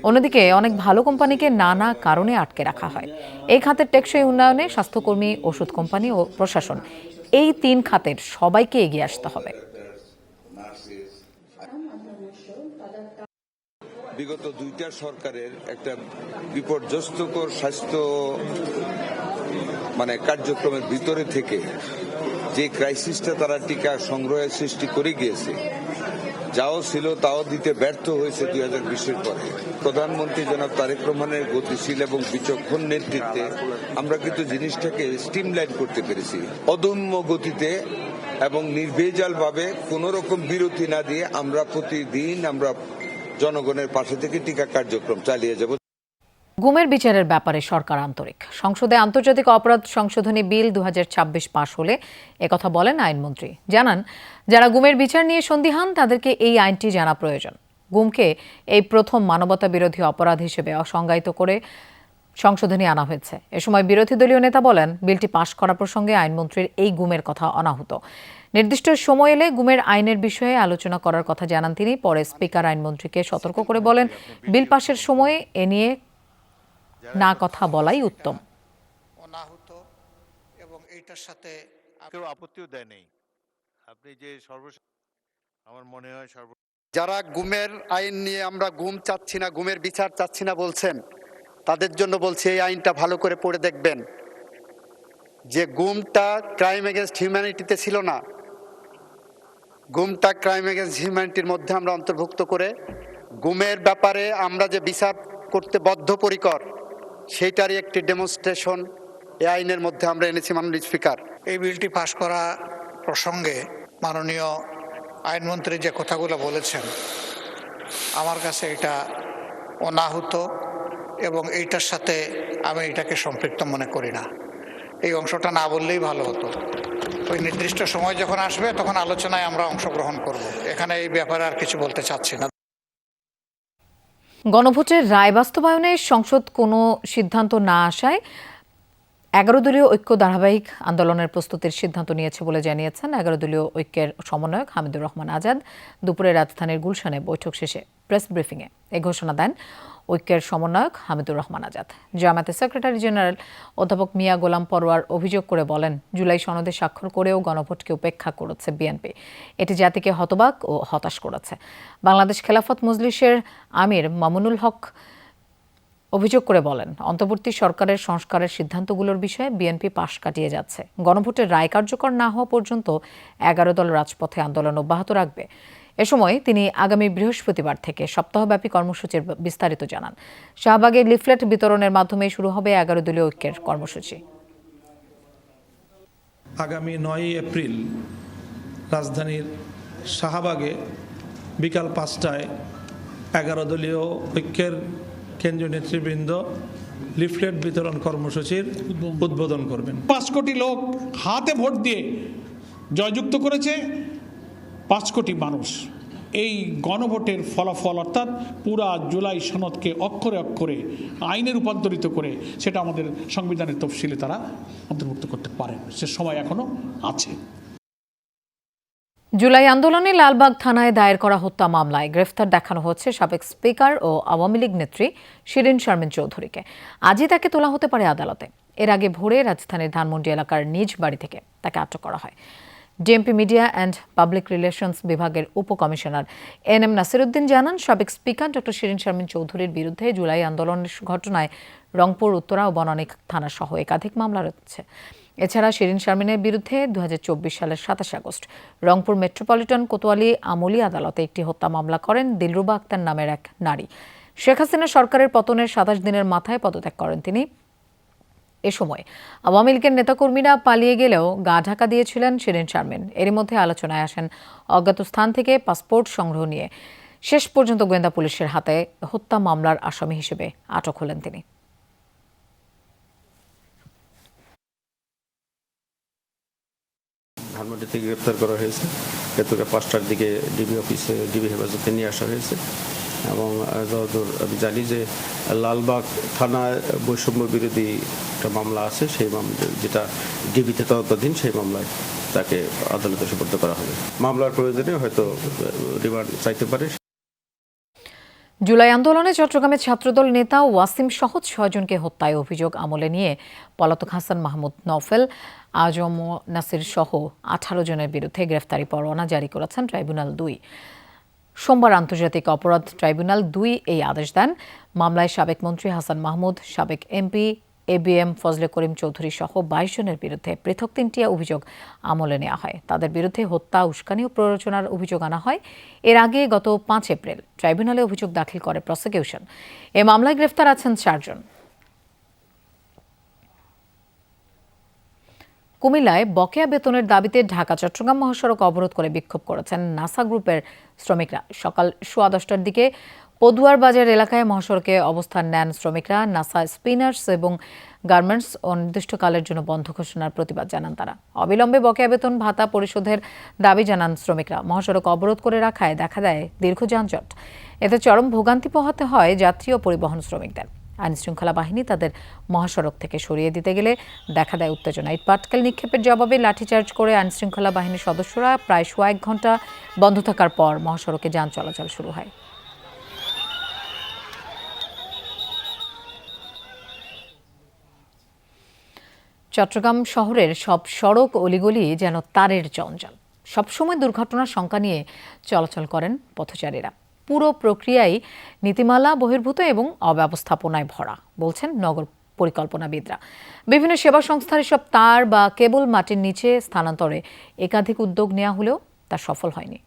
অন্যদিকে অনেক ভালো কোম্পানিকে নানা কারণে আটকে রাখা হয়। এই খাতের টেকসই উন্নয়নে স্বাস্থ্যকর্মী, ওষুধ কোম্পানি ও প্রশাসন, এই 3 খাতের সবাইকে এগিয়ে আসতে হবে। বিগত 2টা সরকারের একটা বিপর্যস্তকর স্বাস্থ্য কার্যক্রমের ভিতরে থেকে যে ক্রাইসিসটা তারা টিকা সংগ্রহের সৃষ্টি করে গিয়েছে, যাও ছিল তাও দিতে ব্যর্থ হয়েছে 2020-এর পরে। প্রধানমন্ত্রী জনাব তারেক রহমানের গতিশীল এবং বিচক্ষণ নেতৃত্বে আমরা কিন্তু জিনিসটাকে স্ট্রিমলাইন করতে পেরেছি। অদম্য গতিতে এবং নির্ভেজালভাবে কোন রকম বিরতি না দিয়ে আমরা প্রতিদিন জনগণের পাশে থেকে টিকা কার্যক্রম চালিয়ে যাব। গুমের বিচারের ব্যাপারে সরকার আন্তরিক। সংসদে আন্তর্জাতিক অপরাধ সংশোধনী বিল 2026 পাশ হলে একথা বলেন আইনমন্ত্রী। জানান, যারা গুমের বিচার নিয়ে সন্দিহান তাদেরকে এই আইনটি জানা প্রয়োজন। গুমকে এই প্রথম মানবতা বিরোধী অপরাধ হিসেবে সংজ্ঞায়িত করে সংশোধনী আনা হয়েছে। এ সময় বিরোধী দলীয় নেতা বলেন, বিলটি পাশ করা প্রসঙ্গে আইনমন্ত্রীর এই গুমের কথা অনাহুত। নির্দিষ্ট সময় এলে গুমের আইনের বিষয়ে আলোচনা করার কথা জানান তিনি। পরে স্পিকার আইনমন্ত্রীকে সতর্ক করে বলেন, বিল পাশের সময়ে এ নিয়ে না কথা বলাই উত্তম। অনাহুত এবং এইটার সাথে কেউ আপত্তিও দেয় নেই। আপনি যে আমার মনে হয় যারা গুমের আইন নিয়ে আমরা গুম চাচ্ছি না, গুমের বিচার চাচ্ছি না বলছেন, তাদের জন্য বলছি এই আইনটা ভালো করে পড়ে দেখবেন। যে গুমটা ক্রাইম এগেনস্ট হিউম্যানিটিতে ছিল না, গুমটা ক্রাইম এগেনস্ট হিউম্যানিটির মধ্যে আমরা অন্তর্ভুক্ত করে গুমের ব্যাপারে আমরা যে বিচার করতে বদ্ধপরিকর সেইটারই একটি ডেমনস্ট্রেশন এই আইনের মধ্যে আমরা এনেছি। মাননীয় স্পিকার, এই বিলটি পাশ করা প্রসঙ্গে মাননীয় আইনমন্ত্রী যে কথাগুলো বলেছেন, আমার কাছে এটা অনাহুত এবং এইটার সাথে আমি এটাকে সম্পৃক্ত মনে করি না। এই অংশটা না বললেই ভালো হতো। ওই নির্দিষ্ট সময় যখন আসবে তখন আলোচনায় আমরা অংশগ্রহণ করব। এখানে এই ব্যাপারে আর কিছু বলতে চাচ্ছি না। গণভোটের রায় বাস্তবায়নে সংসদ কোনো সিদ্ধান্ত না আসায় 11 দলীয় ঐক্য ধারাবাহিক আন্দোলনের প্রস্তুতির সিদ্ধান্ত নিয়েছে বলে জানিয়েছেন 11 দলীয় ঐক্যের সমন্বয়ক হামিদুর রহমান আজাদ। দুপুরে রাজধানীর গুলশানে বৈঠক শেষে প্রেস ব্রিফিংয়ে এই ঘোষণা দেন ঐক্যের সমন্বয়ক হামিদুর রহমান আজাদ। জামায়াতের সেক্রেটারি জেনারেল অধ্যাপক মিয়া গোলাম পরোয়ার অভিযোগ করে বলেন, জুলাই সনদে স্বাক্ষর করেও গণভোটকে উপেক্ষা করেছে বিএনপি। এটি জাতিকে হতবাক ও হতাশ করেছে। বাংলাদেশ খেলাফত মজলিসের আমির মামুনুল হক অভিযোগ করে বলেন, অন্তর্বর্তী সরকারের সংস্কারের সিদ্ধান্তগুলোর বিষয়ে বিএনপি পাশ কাটিয়ে যাচ্ছে। গণভোটের রায় কার্যকর না হওয়া পর্যন্ত 11 দল রাজপথে আন্দোলন অব্যাহত রাখবে। এ সময় তিনি আগামী বৃহস্পতিবার থেকে সপ্তাহব্যাপী কর্মসূচির বিস্তারিত জানান। শাহবাগে লিফলেট বিতরণের মাধ্যমে শুরু হবে 11 দলীয় ঐক্যের কর্মসূচি। আগামী 9 এপ্রিল রাজধানীর শাহবাগে বিকাল 5টায় 11 দলীয় ঐক্যের কেন্দ্রীয় নেতৃবৃন্দ লিফলেট বিতরণ কর্মসূচির উদ্বোধন করবেন। 5 কোটি লোক হাতে ভোট দিয়ে জয়যুক্ত করেছে 5 কোটি মানুষ। এই গণভোটের ফলাফল অর্থাৎ পুরা জুলাই সনদকে অক্ষরে অক্ষরে আইনে রূপান্তরিত করে সেটা আমাদের সংবিধানের তফসিলে তারা অন্তর্ভুক্ত করতে পারেন, সে সময় এখনো আছে। জুলাই আন্দোলনে লালবাগ থানায় দায়ের করা হত্যা মামলায় গ্রেফতার দেখানো হচ্ছে সাবেক স্পিকার ও আওয়ামী লীগ নেত্রী শিরিন শারমিন চৌধুরীকে। আজই তাকে তোলা হতে পারে আদালতে। এর আগে ভোরে রাজধানীর ধানমন্ডি এলাকার নিজ বাড়ি থেকে তাকে আটক করা হয়। DMP media and public relations বিভাগের উপকমিশনার এনএম নাসিরউদ্দিন জানান, সাবেক স্পিকার ডক্টর শিরিন শারমিন চৌধুরীর বিরুদ্ধে জুলাই আন্দোলনের ঘটনায় রংপুর উত্তরা ও বনানী থানা সহ একাধিক মামলা রয়েছে। এছাড়া শিরিন শারমিনের বিরুদ্ধে 2024 সালের 27 আগস্ট রংপুর মেট্রোপলিটন কোতোয়ালি আমলি আদালতে একটি হত্যা মামলা করেন দিলরুবা আক্তার নামের এক নারী। শেখ হাসিনা সরকারের পতনের 27 দিনের মাথায় পদত্যাগ করেন তিনি। এ সময় আওয়ামী লীগের নেতাকর্মীরা পালিয়ে গেলেও গা ঢাকা দিয়েছিলেন শিরিন শারমিন। এরই মধ্যে আলোচনায় আসেন অজ্ঞাত স্থান থেকে পাসপোর্ট সংগ্রহ নিয়ে। শেষ পর্যন্ত গোয়েন্দা পুলিশের হাতে হত্যা মামলার আসামি হিসেবে আটক হলেন তিনি। ধানমন্ডি থেকে গ্রেপ্তার করা হয়েছে। গতকাল 5টার দিকে ডিবি অফিসে ডিবি হেফাজতে নিয়ে আসা হয়েছে এবং যতদূর আমি জানি যে লালবাগ থানায় বৈষম্য বিরোধী একটা মামলা আছে, সেই মামলা যেটা ডিবিতে তদন্তাধীন, সেই মামলায় তাকে আদালতে সোপর্দ করা হবে। মামলার প্রয়োজনে হয়তো রিমান্ড চাইতে পারে। জুলাই আন্দোলনে চট্টগ্রামের ছাত্রদল নেতা ওয়াসিম সহ 6 জনকে হত্যায় অভিযোগ আমলে নিয়ে পলাতক হাসান মাহমুদ নওফেল, আজম নাসির সহ 18 জনের বিরুদ্ধে গ্রেফতারি পরোয়ানা জারি করেছেন ট্রাইব্যুনাল 2। সোমবার আন্তর্জাতিক অপরাধ ট্রাইব্যুনাল 2 এই আদেশ দেন। মামলায় সাবেক মন্ত্রী হাসান মাহমুদ, সাবেক এমপি এবিএম ফজলে করিম চৌধুরী সহ 22 জনের বিরুদ্ধে পৃথক 3টি অভিযোগ আমলে নেওয়া হয়। তাদের বিরুদ্ধে হত্যা, উস্কানি ও প্ররোচনার অভিযোগ আনা হয়। এর আগে গত 5 এপ্রিল ট্রাইব্যুনালে অভিযোগ দাখিল করে প্রসিকিউশন। এ মামলায় গ্রেফতার আছেন 4 জন। কুমিল্লায় বকেয়া বেতনের দাবিতে ঢাকা চট্টগ্রাম মহাসড়ক অবরোধ করে বিক্ষোভ করেছেন নাসা গ্রুপের শ্রমিকরা। সকাল 10:15টার দিকে পদুয়ার বাজার এলাকায় মহাসড়কে অবস্থান নেন শ্রমিকরা। নাসা স্পিনার্স এবং গার্মেন্টস অনির্দিষ্টকালের জন্য বন্ধ ঘোষণার প্রতিবাদ জানান তারা। অবিলম্বে বকেয়া বেতন ভাতা পরিশোধের দাবি জানান শ্রমিকরা। মহাসড়ক অবরোধ করে রাখায় দেখা দেয় দীর্ঘ যানজট। এতে চরম ভোগান্তি পোহাতে হয় যাত্রী ও পরিবহন শ্রমিকদের। আইনশৃঙ্খলা বাহিনী তাদের মহাসড়ক থেকে সরিয়ে দিতে গেলে দেখা দেয় উত্তেজনা। ইট পাটকেল নিক্ষেপের জবাবে লাঠিচার্জ করে আইনশৃঙ্খলা বাহিনীর সদস্যরা প্রায় 1 ঘন্টা বন্ধ থাকার পর মহাসড়কে যান চলাচল শুরু হয়। চট্টগ্রাম শহরের সব সড়ক অলিগলি যেন তারের জঞ্জাল। সবসময় দুর্ঘটনার শঙ্কা নিয়ে চলাচল করেন পথচারীরা। পুরো প্রক্রিয়াই নীতিমালা বহির্ভূত এবং অব্যবস্থাপনায় ভরা, বলছেন নগর পরিকল্পনাবিদরা। বিভিন্ন সেবা সংস্থার এসব তার বা কেবল মাটির নিচে স্থানান্তরে একাধিক উদ্যোগ নেওয়া হলেও তা সফল হয়নি।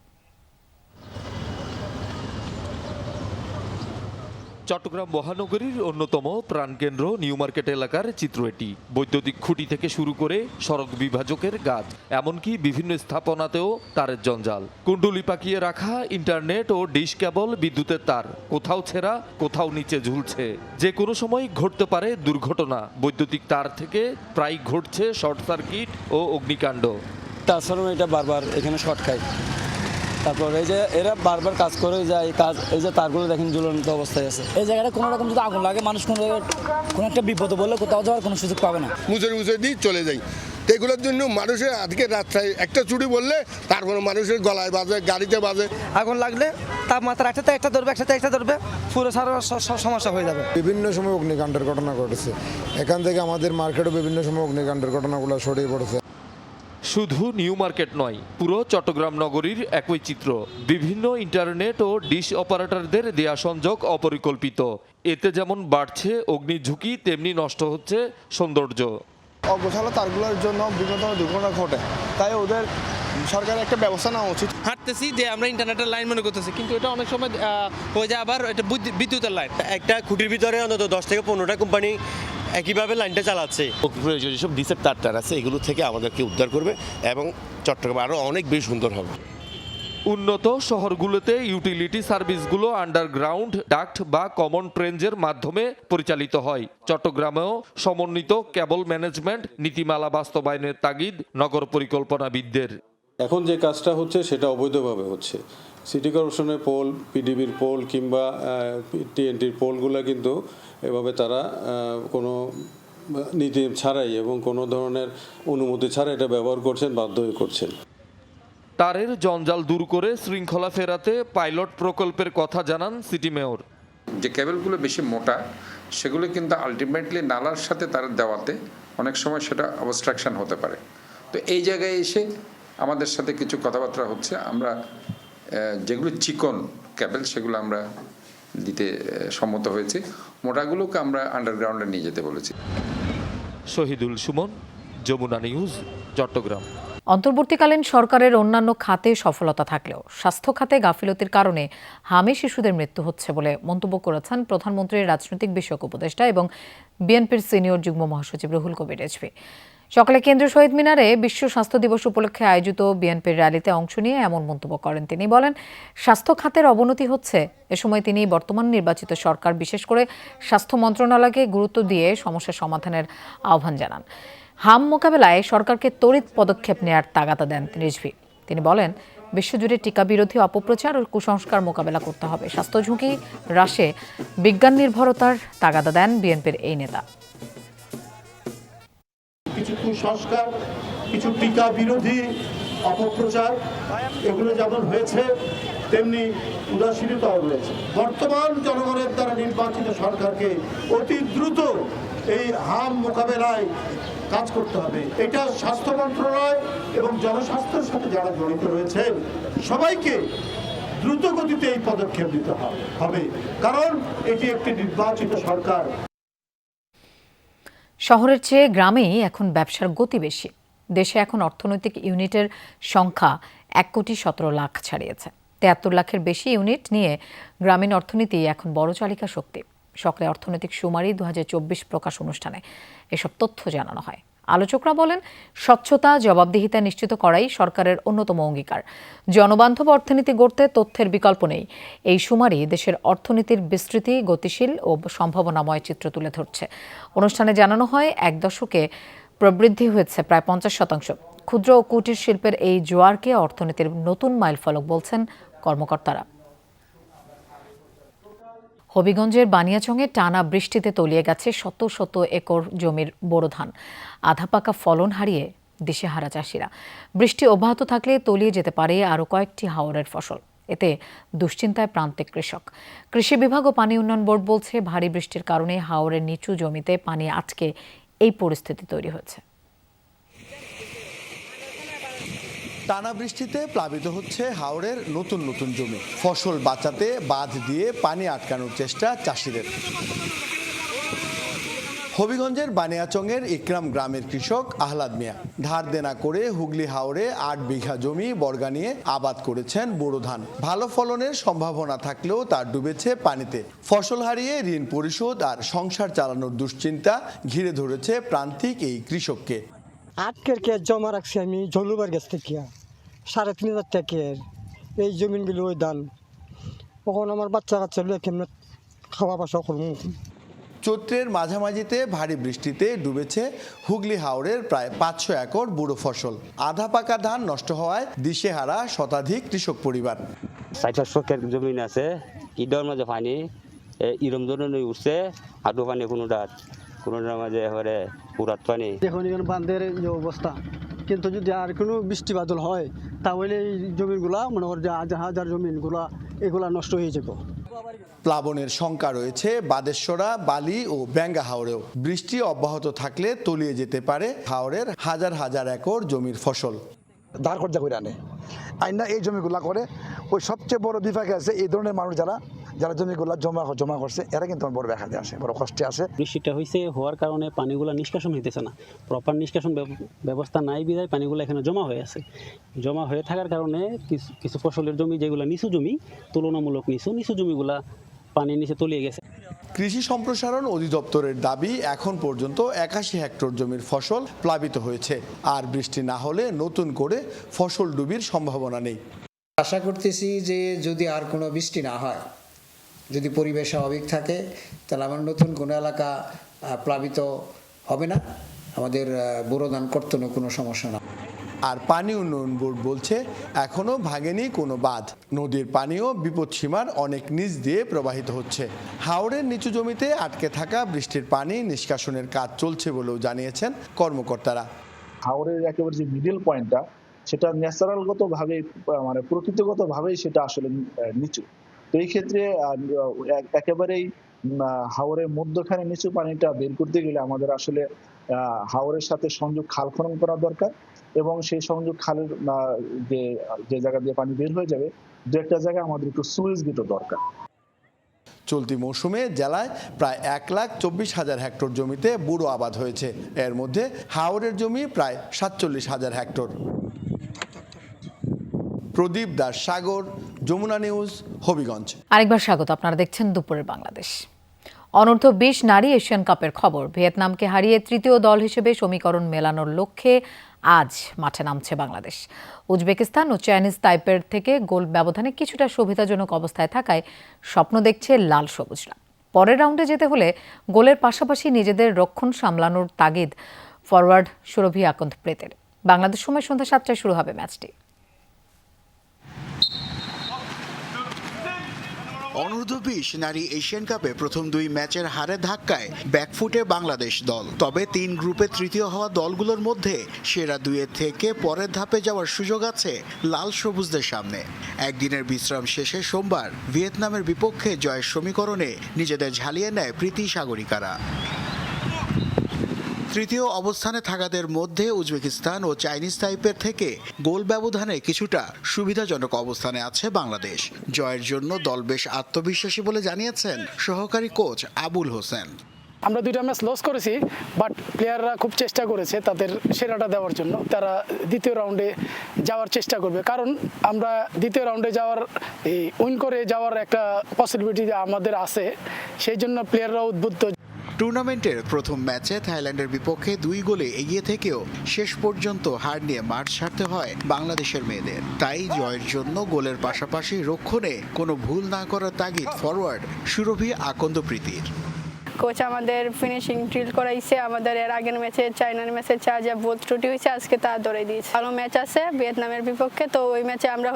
চট্টগ্রাম মহানগরীর অন্যতম প্রাণকেন্দ্র নিউ মার্কেট এলাকার চিত্র এটি। বৈদ্যুতিক খুঁটি থেকে শুরু করে সড়ক বিভাজকের গাছ, এমনকি বিভিন্ন স্থাপনাতেও তারের জঞ্জাল। কুণ্ডুলি পাকিয়ে রাখা ইন্টারনেট ও ডিশ কেবল, বিদ্যুতের তার কোথাও ছেঁড়া, কোথাও নিচে ঝুলছে। যে কোনো সময় ঘটতে পারে দুর্ঘটনা। বৈদ্যুতিক তার থেকে প্রায় ঘটছে শর্ট সার্কিট ও অগ্নিকাণ্ড। ট্রান্সফরমার এটা বারবার এখানে শর্ট খায়, তারপর এই যে এরা বারবার কাজ করে যায়, কাজ এই যে তারগুলো দেখেন ঝুলন্ত অবস্থায় আছে। এই জায়গাটা কোনো রকম যদি আগুন লাগে, মানুষ কোনো একটা বিপদে বললে কোথাও যাওয়ার কোনো সুযোগ পাবে না। মুছে দিয়ে চলে যাই। এগুলোর জন্য মানুষের আজকে রাস্তায় একটা চুরি বললে তারপরে মানুষের গলায় বাজে, গাড়িতে বাজে। আগুন লাগলে তাপমাত্রা একসাথে একটা ধরবে, একসাথে একটা ধরবে, পুরো সারা সমস্যা হয়ে যাবে। বিভিন্ন সময় অগ্নিকাণ্ডের ঘটনা ঘটেছে। এখান থেকে আমাদের মার্কেটও বিভিন্ন সময় অগ্নিকাণ্ডের ঘটনাগুলো ছড়িয়ে পড়েছে। শুধু নিউ মার্কেট নয়, পুরো চট্টগ্রাম নগরীর একই চিত্র। বিভিন্ন ইন্টারনেট ও ডিশ অপারেটরদের দেয়া সংযোগ অপরিকল্পিত। এতে যেমন বাড়ছে অগ্নি ঝুঁকি, তেমনি নষ্ট হচ্ছে সৌন্দর্য। অগোছালো তারগুলোর জন্য বিভিন্ন ধরনের দুর্ঘটনা ঘটে, তাই ওদের সরকারের একটা ব্যবস্থা নেওয়া উচিত। হাঁটতেছি যে আমরা ইন্টারনেটের লাইন মনে করতেছি, কিন্তু এটা অনেক সময় হয়ে যায় আবার এটা বিদ্যুতের লাইন। একটা খুঁটির ভিতরে অন্তত 10 থেকে 15টা কোম্পানি একইভাবে লাইনটা চালাচ্ছে। প্রয়োজন যেসব ডিসের তার আছে এগুলো থেকে আমাদেরকে উদ্ধার করবে এবং চট্টগ্রাম আরও অনেক বেশি সুন্দর হবে। উন্নত শহরগুলোতে ইউটিলিটি সার্ভিসগুলো আন্ডারগ্রাউন্ড ডাক্ট বা কমন ট্রেঞ্জের মাধ্যমে পরিচালিত হয়। চট্টগ্রামেও সমন্বিত কেবল ম্যানেজমেন্ট নীতিমালা বাস্তবায়নের তাগিদ নগর পরিকল্পনাবিদদের। এখন যে কাজটা হচ্ছে সেটা অবৈধভাবে হচ্ছে। সিটি কর্পোরেশনের পোল, পিডিবির পোল কিংবা টিএনটির পোলগুলো কিন্তু এভাবে তারা কোনো নীতি ছাড়াই এবং কোনো ধরনের অনুমতি ছাড়া এটা ব্যবহার করছেন, বাধ্য হয়ে করছেন। তারের জঞ্জাল দূর করে শৃঙ্খলা ফেরাতে পাইলট প্রকল্পের কথা জানান সিটি মেয়র। যে কেবলগুলো বেশি মোটা সেগুলো কিন্তু আলটিমেটলি নালার সাথে তার দেওয়াতে অনেক সময় সেটা অবস্ট্রাকশন হতে পারে। তো এই জায়গায় এসে আমাদের সাথে কিছু কথাবার্তা হচ্ছে, আমরা যেগুলো চিকন কেবল সেগুলো আমরা দিতে সম্মত হয়েছি, মোটাগুলোকে আমরা আন্ডারগ্রাউন্ডে নিয়ে যেতে বলেছি। শহীদুল সুমন, যমুনা নিউজ, চট্টগ্রাম। অন্তর্বর্তীকালীন সরকারের অন্যান্য খাতে সফলতা থাকলেও স্বাস্থ্য খাতে গাফিলতির কারণে হামে শিশুদের মৃত্যু হচ্ছে বলে মন্তব্য করেছেন প্রধানমন্ত্রীর রাজনৈতিক বিষয়ক উপদেষ্টা এবং বিএনপির সিনিয়র যুগ্ম মহাসচিব রুহুল কবির রিজভী। সকালে কেন্দ্রীয় শহীদ মিনারে বিশ্ব স্বাস্থ্য দিবস উপলক্ষে আয়োজিত বিএনপির র্যালিতে অংশ নিয়ে এমন মন্তব্য করেন তিনি। বলেন, স্বাস্থ্য খাতের অবনতি হচ্ছে। এ সময় তিনি বর্তমান নির্বাচিত সরকার বিশেষ করে স্বাস্থ্য মন্ত্রণালয়কে গুরুত্ব দিয়ে সমস্যা সমাধানের আহ্বান জানান। হাম মোকাবেলায় সরকারকে তড়িৎ পদক্ষেপ নেয়ার তাগাদা দেন রিজভী। তিনি বলেন, বিশ্বজুড়ে টিকা বিরোধী অপপ্রচার ও কুসংস্কার মোকাবেলা করতে হবে। স্বাস্থ্য ঝুঁকি হ্রাসে বিজ্ঞান নির্ভরতার তাগাদা দেন বিএনপির এই নেতা। কিছু কুসংস্কার, কিছু টিকা বিরোধী অপপ্রচার, এগুলো যেমন হয়েছে তেমনি উদাসীনতাও রয়েছে। বর্তমান জনগণের দ্বারা নির্বাচিত সরকারকে অতি দ্রুত এই হাম মোকাবেলায় কাজ করতে হবে। এটা স্বাস্থ্য মন্ত্রণালয় এবং জনস্বাস্থ্যের সাথে যারা জড়িত রয়েছেন সবাইকে দ্রুত গতিতে এই পদক্ষেপ নিতে হবে, কারণ এটি একটি নির্বাচিত সরকার। শহরের চেয়ে গ্রামেই এখন ব্যবসার গতি বেশি। দেশে এখন অর্থনৈতিক ইউনিটের সংখ্যা 1,17,00,000 ছাড়িয়েছে। 73 লাখের বেশি ইউনিট নিয়ে গ্রামীণ অর্থনীতি এখন বড় চালিকা শক্তি। সকালে অর্থনৈতিক সুমারি 2024 প্রকাশ অনুষ্ঠানে এসব তথ্য জানানো হয়। আলোচকরা বলেন, স্বচ্ছতা, জবাবদিহিতা নিশ্চিত করাই সরকারের অন্যতম অঙ্গীকার। জনবান্ধব অর্থনীতি গড়তে তথ্যের বিকল্প নেই। এই সুমারি দেশের অর্থনীতির বিস্তৃতি, গতিশীল ও সম্ভাবনাময় চিত্র তুলে ধরছে। অনুষ্ঠানে জানানো হয়, 1 দশকে প্রবৃদ্ধি হয়েছে প্রায় 50%। ক্ষুদ্র ও কুটির শিল্পের এই জোয়ারকে অর্থনীতির নতুন মাইলফলক বলছেন কর্মকর্তারা। হবিগঞ্জের বানিয়াচংয়ে টানা বৃষ্টিতে তলিয়ে গেছে শত শত একর জমির বোরো ধান। আধা পাকা ফলন হারিয়ে দিশেহারা চাষিরা। বৃষ্টি অব্যাহত থাকলে তলিয়ে যেতে পারে আরও কয়েকটি হাওরের ফসল। এতে দুশ্চিন্তায় প্রান্তিক কৃষক। কৃষি বিভাগ ও পানি উন্নয়ন বোর্ড বলছে, ভারী বৃষ্টির কারণে হাওরের নিচু জমিতে পানি আটকে এই পরিস্থিতি তৈরি হয়েছে। টানা বৃষ্টিতে প্লাবিত হচ্ছে হাওরের নতুন নতুন জমি। ফসল বাঁচাতে বাঁধ দিয়ে পানি আটকানোর চেষ্টা চাষিদের। হবিগঞ্জের বানিয়াচংয়ের ইকরাম গ্রামের কৃষক আহলাদ মিয়া ধার দেনা করে হুগলি হাওরে 8 বিঘা জমি বর্গা নিয়ে আবাদ করেছেন বোরো ধান। ভালো ফলনের সম্ভাবনা থাকলেও তা ডুবেছে পানিতে। ফসল হারিয়ে ঋণ পরিশোধ আর সংসার চালানোর দুশ্চিন্তা ঘিরে ধরেছে প্রান্তিক এই কৃষককে। 8 কের জমা রাখছি আমি জলুবার গাছ থেকে 3,500 টাকার এই জমিনগুলো ওই ধান। তখন আমার বাচ্চা কেমন খাওয়া বাসা করবো। চৈত্রের মাঝামাঝিতে ভারী বৃষ্টিতে ডুবেছে হুগলি হাওরের প্রায় 500 একর বুড়ো ফসল। আধা পাকা ধান নষ্ট হওয়ায় দিশেহারা শতাধিক কৃষক পরিবার। 60 কের জমিন আছে, ঈদের মাঝে পানি ইরম ধরনের উঠছে, হাঁটু পানি কোনোটার মাঝে এবারে পুরাত পানি। এখন এখানে বাঁধের যে অবস্থা, কিন্তু যদি আর কোনো বৃষ্টি বাদল হয় তাহলে এই জমিগুলা মনে কর যে হাজার জমিনগুলা এগুলা নষ্ট হয়ে যাবে। প্লাবনের শঙ্কা রয়েছে বাদেশ্বরা, বালি ও ব্যাঙ্গা হাওরেও। বৃষ্টি অব্যাহত থাকলে তলিয়ে যেতে পারে হাওরের হাজার হাজার একর জমির ফসল। ধার কর্জা করে আনে আইনা এই জমিগুলা করে। ওই সবচেয়ে বড় বিভাগে আছে এই ধরনের মানুষ যারা যারা জমিগুলো জমা করছে এরা কিন্তু বড় ব্যাঘাতে আসে, বড় কষ্টে আসে। বৃষ্টিটা হয়েছে হওয়ার কারণে পানিগুলো নিষ্কাশন হইতেছে না, প্রপার নিষ্কাশন ব্যবস্থা নাই বিধায় পানিগুলো এখানে জমা হয়ে আছে। জমা হয়ে থাকার কারণে কিছু ফসলের জমি যেগুলো নিচু জমি, তুলনামূলক নিচু জমিগুলা পানির নিচে তলিয়ে গেছে। কৃষি সম্প্রসারণ অধিদপ্তরের দাবি এখন পর্যন্ত 81 হেক্টর জমির ফসল প্লাবিত হয়েছে, আর বৃষ্টি না হলে নতুন করে ফসল ডুবির সম্ভাবনা নেই। আশা করতেছি যে যদি আর কোনো বৃষ্টি না হয়, যদি পরিবেশ স্বাভাবিক থাকে, তাহলে আমার নতুন কোনো এলাকা প্লাবিত হবে না, আমাদের বোরো ধান করতে কোনো সমস্যা না। আর পানি উন্নয়ন বোর্ড বলছে এখনও ভাঙেনি কোনো বাঁধ, নদীর পানিও বিপদসীমার অনেক নিচ দিয়ে প্রবাহিত হচ্ছে। হাওরের নিচু জমিতে আটকে থাকা বৃষ্টির পানি নিষ্কাশনের কাজ চলছে বলেও জানিয়েছেন কর্মকর্তারা। হাওরের একেবারে যে মিডল পয়েন্টটা, সেটা ন্যাচারালগতভাবে মানে প্রকৃতিগতভাবেই সেটা আসলে নিচু। তো এই ক্ষেত্রে একেবারেই হাওরের মধ্যখানে নিচু পানিটা বের করতে গেলে আমাদের আসলে হাওরের সাথে সংযোগ খাল খনন করা দরকার, এবং সেই সংযোগ খালের যে জায়গা দিয়ে পানি বের হয়ে যাবে, দু একটা জায়গায় আমাদের একটু সুইচ গেটও দরকার। চলতি মৌসুমে জেলায় প্রায় 1,24,000 হেক্টর জমিতে বুড়ো আবাদ হয়েছে। এর মধ্যে হাওরের জমি প্রায় 47,000 হেক্টর। প্রদীপ দাস সাগর, যমুনা নিউজ, হবিগঞ্জ। আরেকবার স্বাগত, আপনারা দেখছেন দুপুরের বাংলাদেশ। অনূর্ধ্ব 20 নারী এশিয়ান কাপের খবর। ভিয়েতনামকে হারিয়ে তৃতীয় দল হিসেবে সমীকরণ মেলানোর লক্ষ্যে আজ মাঠে নামছে বাংলাদেশ। উজবেকিস্তান ও চাইনিজ তাইপের থেকে গোল ব্যবধানে কিছুটা সুবিধাজনক অবস্থায় থাকায় স্বপ্ন দেখছে লাল সবুজরা। পরের রাউন্ডে যেতে হলে গোলের পাশাপাশি নিজেদের রক্ষণ সামলানোর তাগিদ ফরওয়ার্ড সুরভি আকন্দ-প্রেতের। বাংলাদেশ সময় সন্ধ্যা 7টায় শুরু হবে ম্যাচটি। অনূর্ধ্ব 20 নারী এশিয়ান কাপে প্রথম 2 ম্যাচের হারে ধাক্কায় ব্যাকফুটে বাংলাদেশ দল। তবে 3 গ্রুপে তৃতীয় হওয়া দলগুলোর মধ্যে সেরা 2-এর থেকে পরের ধাপে যাওয়ার সুযোগ আছে লাল সবুজদের সামনে। একদিনের বিশ্রাম শেষে সোমবার ভিয়েতনামের বিপক্ষে জয়ের সমীকরণে নিজেদের ঝালিয়ে নেয় প্রীতি সাগরিকারা। তৃতীয় অবস্থানে থাকাদের মধ্যে উজবেকিস্তান ও চাইনিজ তাইপের থেকে গোল ব্যবধানে কিছুটা সুবিধাজনক অবস্থানে আছে বাংলাদেশ। জয়ের জন্য দল বেশ আত্মবিশ্বাসী বলে জানিয়েছেন সহকারী কোচ আবুল হোসেন। আমরা 2টা ম্যাচ লস করেছি, বাট প্লেয়াররা খুব চেষ্টা করেছে তাদের সেরাটা দেওয়ার জন্য। তারা দ্বিতীয় রাউন্ডে যাওয়ার চেষ্টা করবে, কারণ আমরা দ্বিতীয় রাউন্ডে যাওয়ার উইন করে যাওয়ার একটা পসিবিলিটি আমাদের আছে, সেই জন্য প্লেয়াররা উদ্বুদ্ধ। টুর্নামেন্টের প্রথম ম্যাচে থাইল্যান্ডের বিপক্ষে 2 গোলে এগিয়ে থেকেও শেষ পর্যন্ত হার নিয়ে মাঠ ছাড়তে হয় বাংলাদেশের মেয়েদের। তাই জয়ের জন্য গোলের পাশাপাশি রক্ষণে কোনো ভুল না করার তাগিদ ফরওয়ার্ড সুরভি আকন্দ-প্রেতের। কোচ আমাদের ফিনিশিং ড্রিল করাইছে, আমাদের এর আগের ম্যাচে চায়নার ম্যাচে যা ভুল ত্রুটি হয়েছে আজকে তা ধরে দিয়েছে। ভালো ম্যাচ আছে ভিয়েতনামের বিপক্ষে, তো ওই ম্যাচে আমরা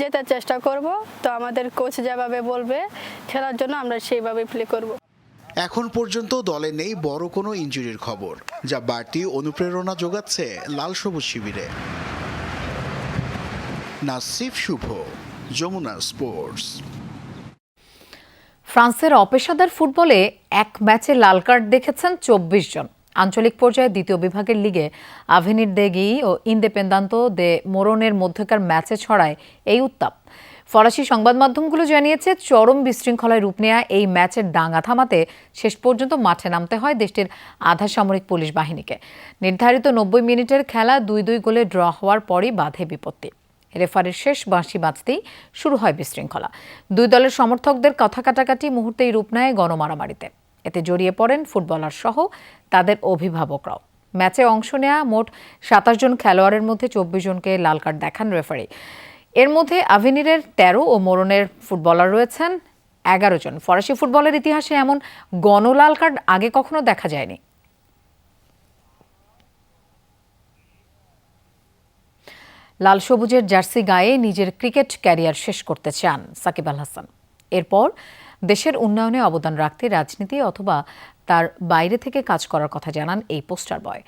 জেতার চেষ্টা করব। তো আমাদের কোচ যেভাবে বলবে খেলার জন্য আমরা সেইভাবে প্লে করব। এখন পর্যন্ত দলে নেই বড় কোনো ইনজুরির খবর, যা বাড়তি অনুপ্রেরণা যোগাচ্ছে লাল সবুজ শিবিরে। নাসিফ শুভ, যমুনা স্পোর্টস। ফ্রান্সের অপেশাদার ফুটবলে এক ম্যাচে লাল কার্ড দেখেছেন 24 জন। আঞ্চলিক পর্যায়ে দ্বিতীয় বিভাগের লিগে আভেনির দে গি ও ইন্দেপেন্দান্তো দে মোরনের মধ্যকার ম্যাচে ছড়ায় এই উত্তাপ। ফরাসি সংবাদ মাধ্যমগুলো জানিয়েছে চরম বিশৃঙ্খলায় রূপ নেয়া এই ম্যাচের দাঙ্গা থামাতে শেষ পর্যন্ত মাঠে নামতে হয় দেশটির আধা সামরিক পুলিশ বাহিনীকে। নির্ধারিত 90 মিনিটের খেলা 2-2 গোলে ড্র হওয়ার পরই বাধে বিপত্তি। রেফারির শেষ বাঁশি বাজতেই শুরু হয় বিশৃঙ্খলা। 2 দলের সমর্থকদের কথা কাটাকাটি মুহূর্তেই রূপ নেয় গণমারামারিতে। এতে জড়িয়ে পড়েন ফুটবলার সহ তাদের অভিভাবকরাও। ম্যাচে অংশ নেয়া মোট 27 জন খেলোয়াড়ের মধ্যে 24 জনকে লাল কার্ড দেখান রেফারি। এর মধ্যে আভেনিরের 13 ও মোরনের ফুটবলার রয়েছেন 11 জন। ফরাসি ফুটবলের ইতিহাসে এমন গণলাল কার্ড আগে কখনো দেখা যায়নি। লাল সবুজের জার্সি গায়ে নিজের ক্রিকেট ক্যারিয়ার শেষ করতে চান সাকিব আল হাসান। এরপর দেশের উন্নয়নে অবদান রাখতে রাজনীতি অথবা তার বাইরে থেকে কাজ করার কথা জানান এই পোস্টার বয়।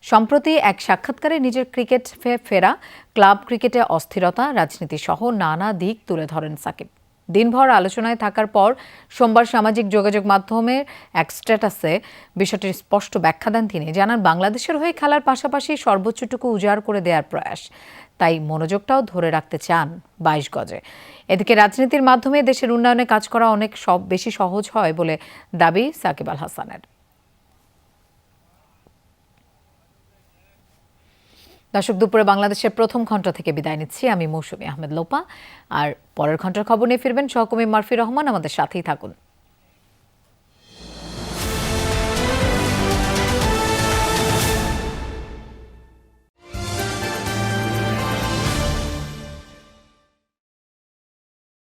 সম্প্রতি এক সাক্ষাৎকারে নিজের ক্রিকেট ফেরা, ক্লাব ক্রিকেটে অস্থিরতা, রাজনীতি সহ নানা দিক তুলে ধরেন সাকিব। দিনভর আলোচনায় থাকার পর সোমবার সামাজিক যোগাযোগ মাধ্যমের এক স্ট্যাটাসে বিষয়টির স্পষ্ট ব্যাখ্যা দেন তিনি। জানান বাংলাদেশের হয়ে খেলার পাশাপাশি সর্বোচ্চটুকু উজাড় করে দেওয়ার প্রয়াস। তাই মনোযোগটাও ধরে রাখতে চান 22 গজে। এদিকে রাজনীতির মাধ্যমে দেশের উন্নয়নে কাজ করা অনেক বেশি সহজ হয় বলে দাবি সাকিব আল হাসানের। দর্শক, দুপুরে বাংলাদেশের প্রথম ঘন্টা থেকে বিদায় নিচ্ছি আমি মৌসুমী আহমেদ লোপা। আর পরের ঘন্টার খবর নিয়ে ফিরবেন সহকর্মী মারফি রহমান। আমাদের সাথেই থাকুন।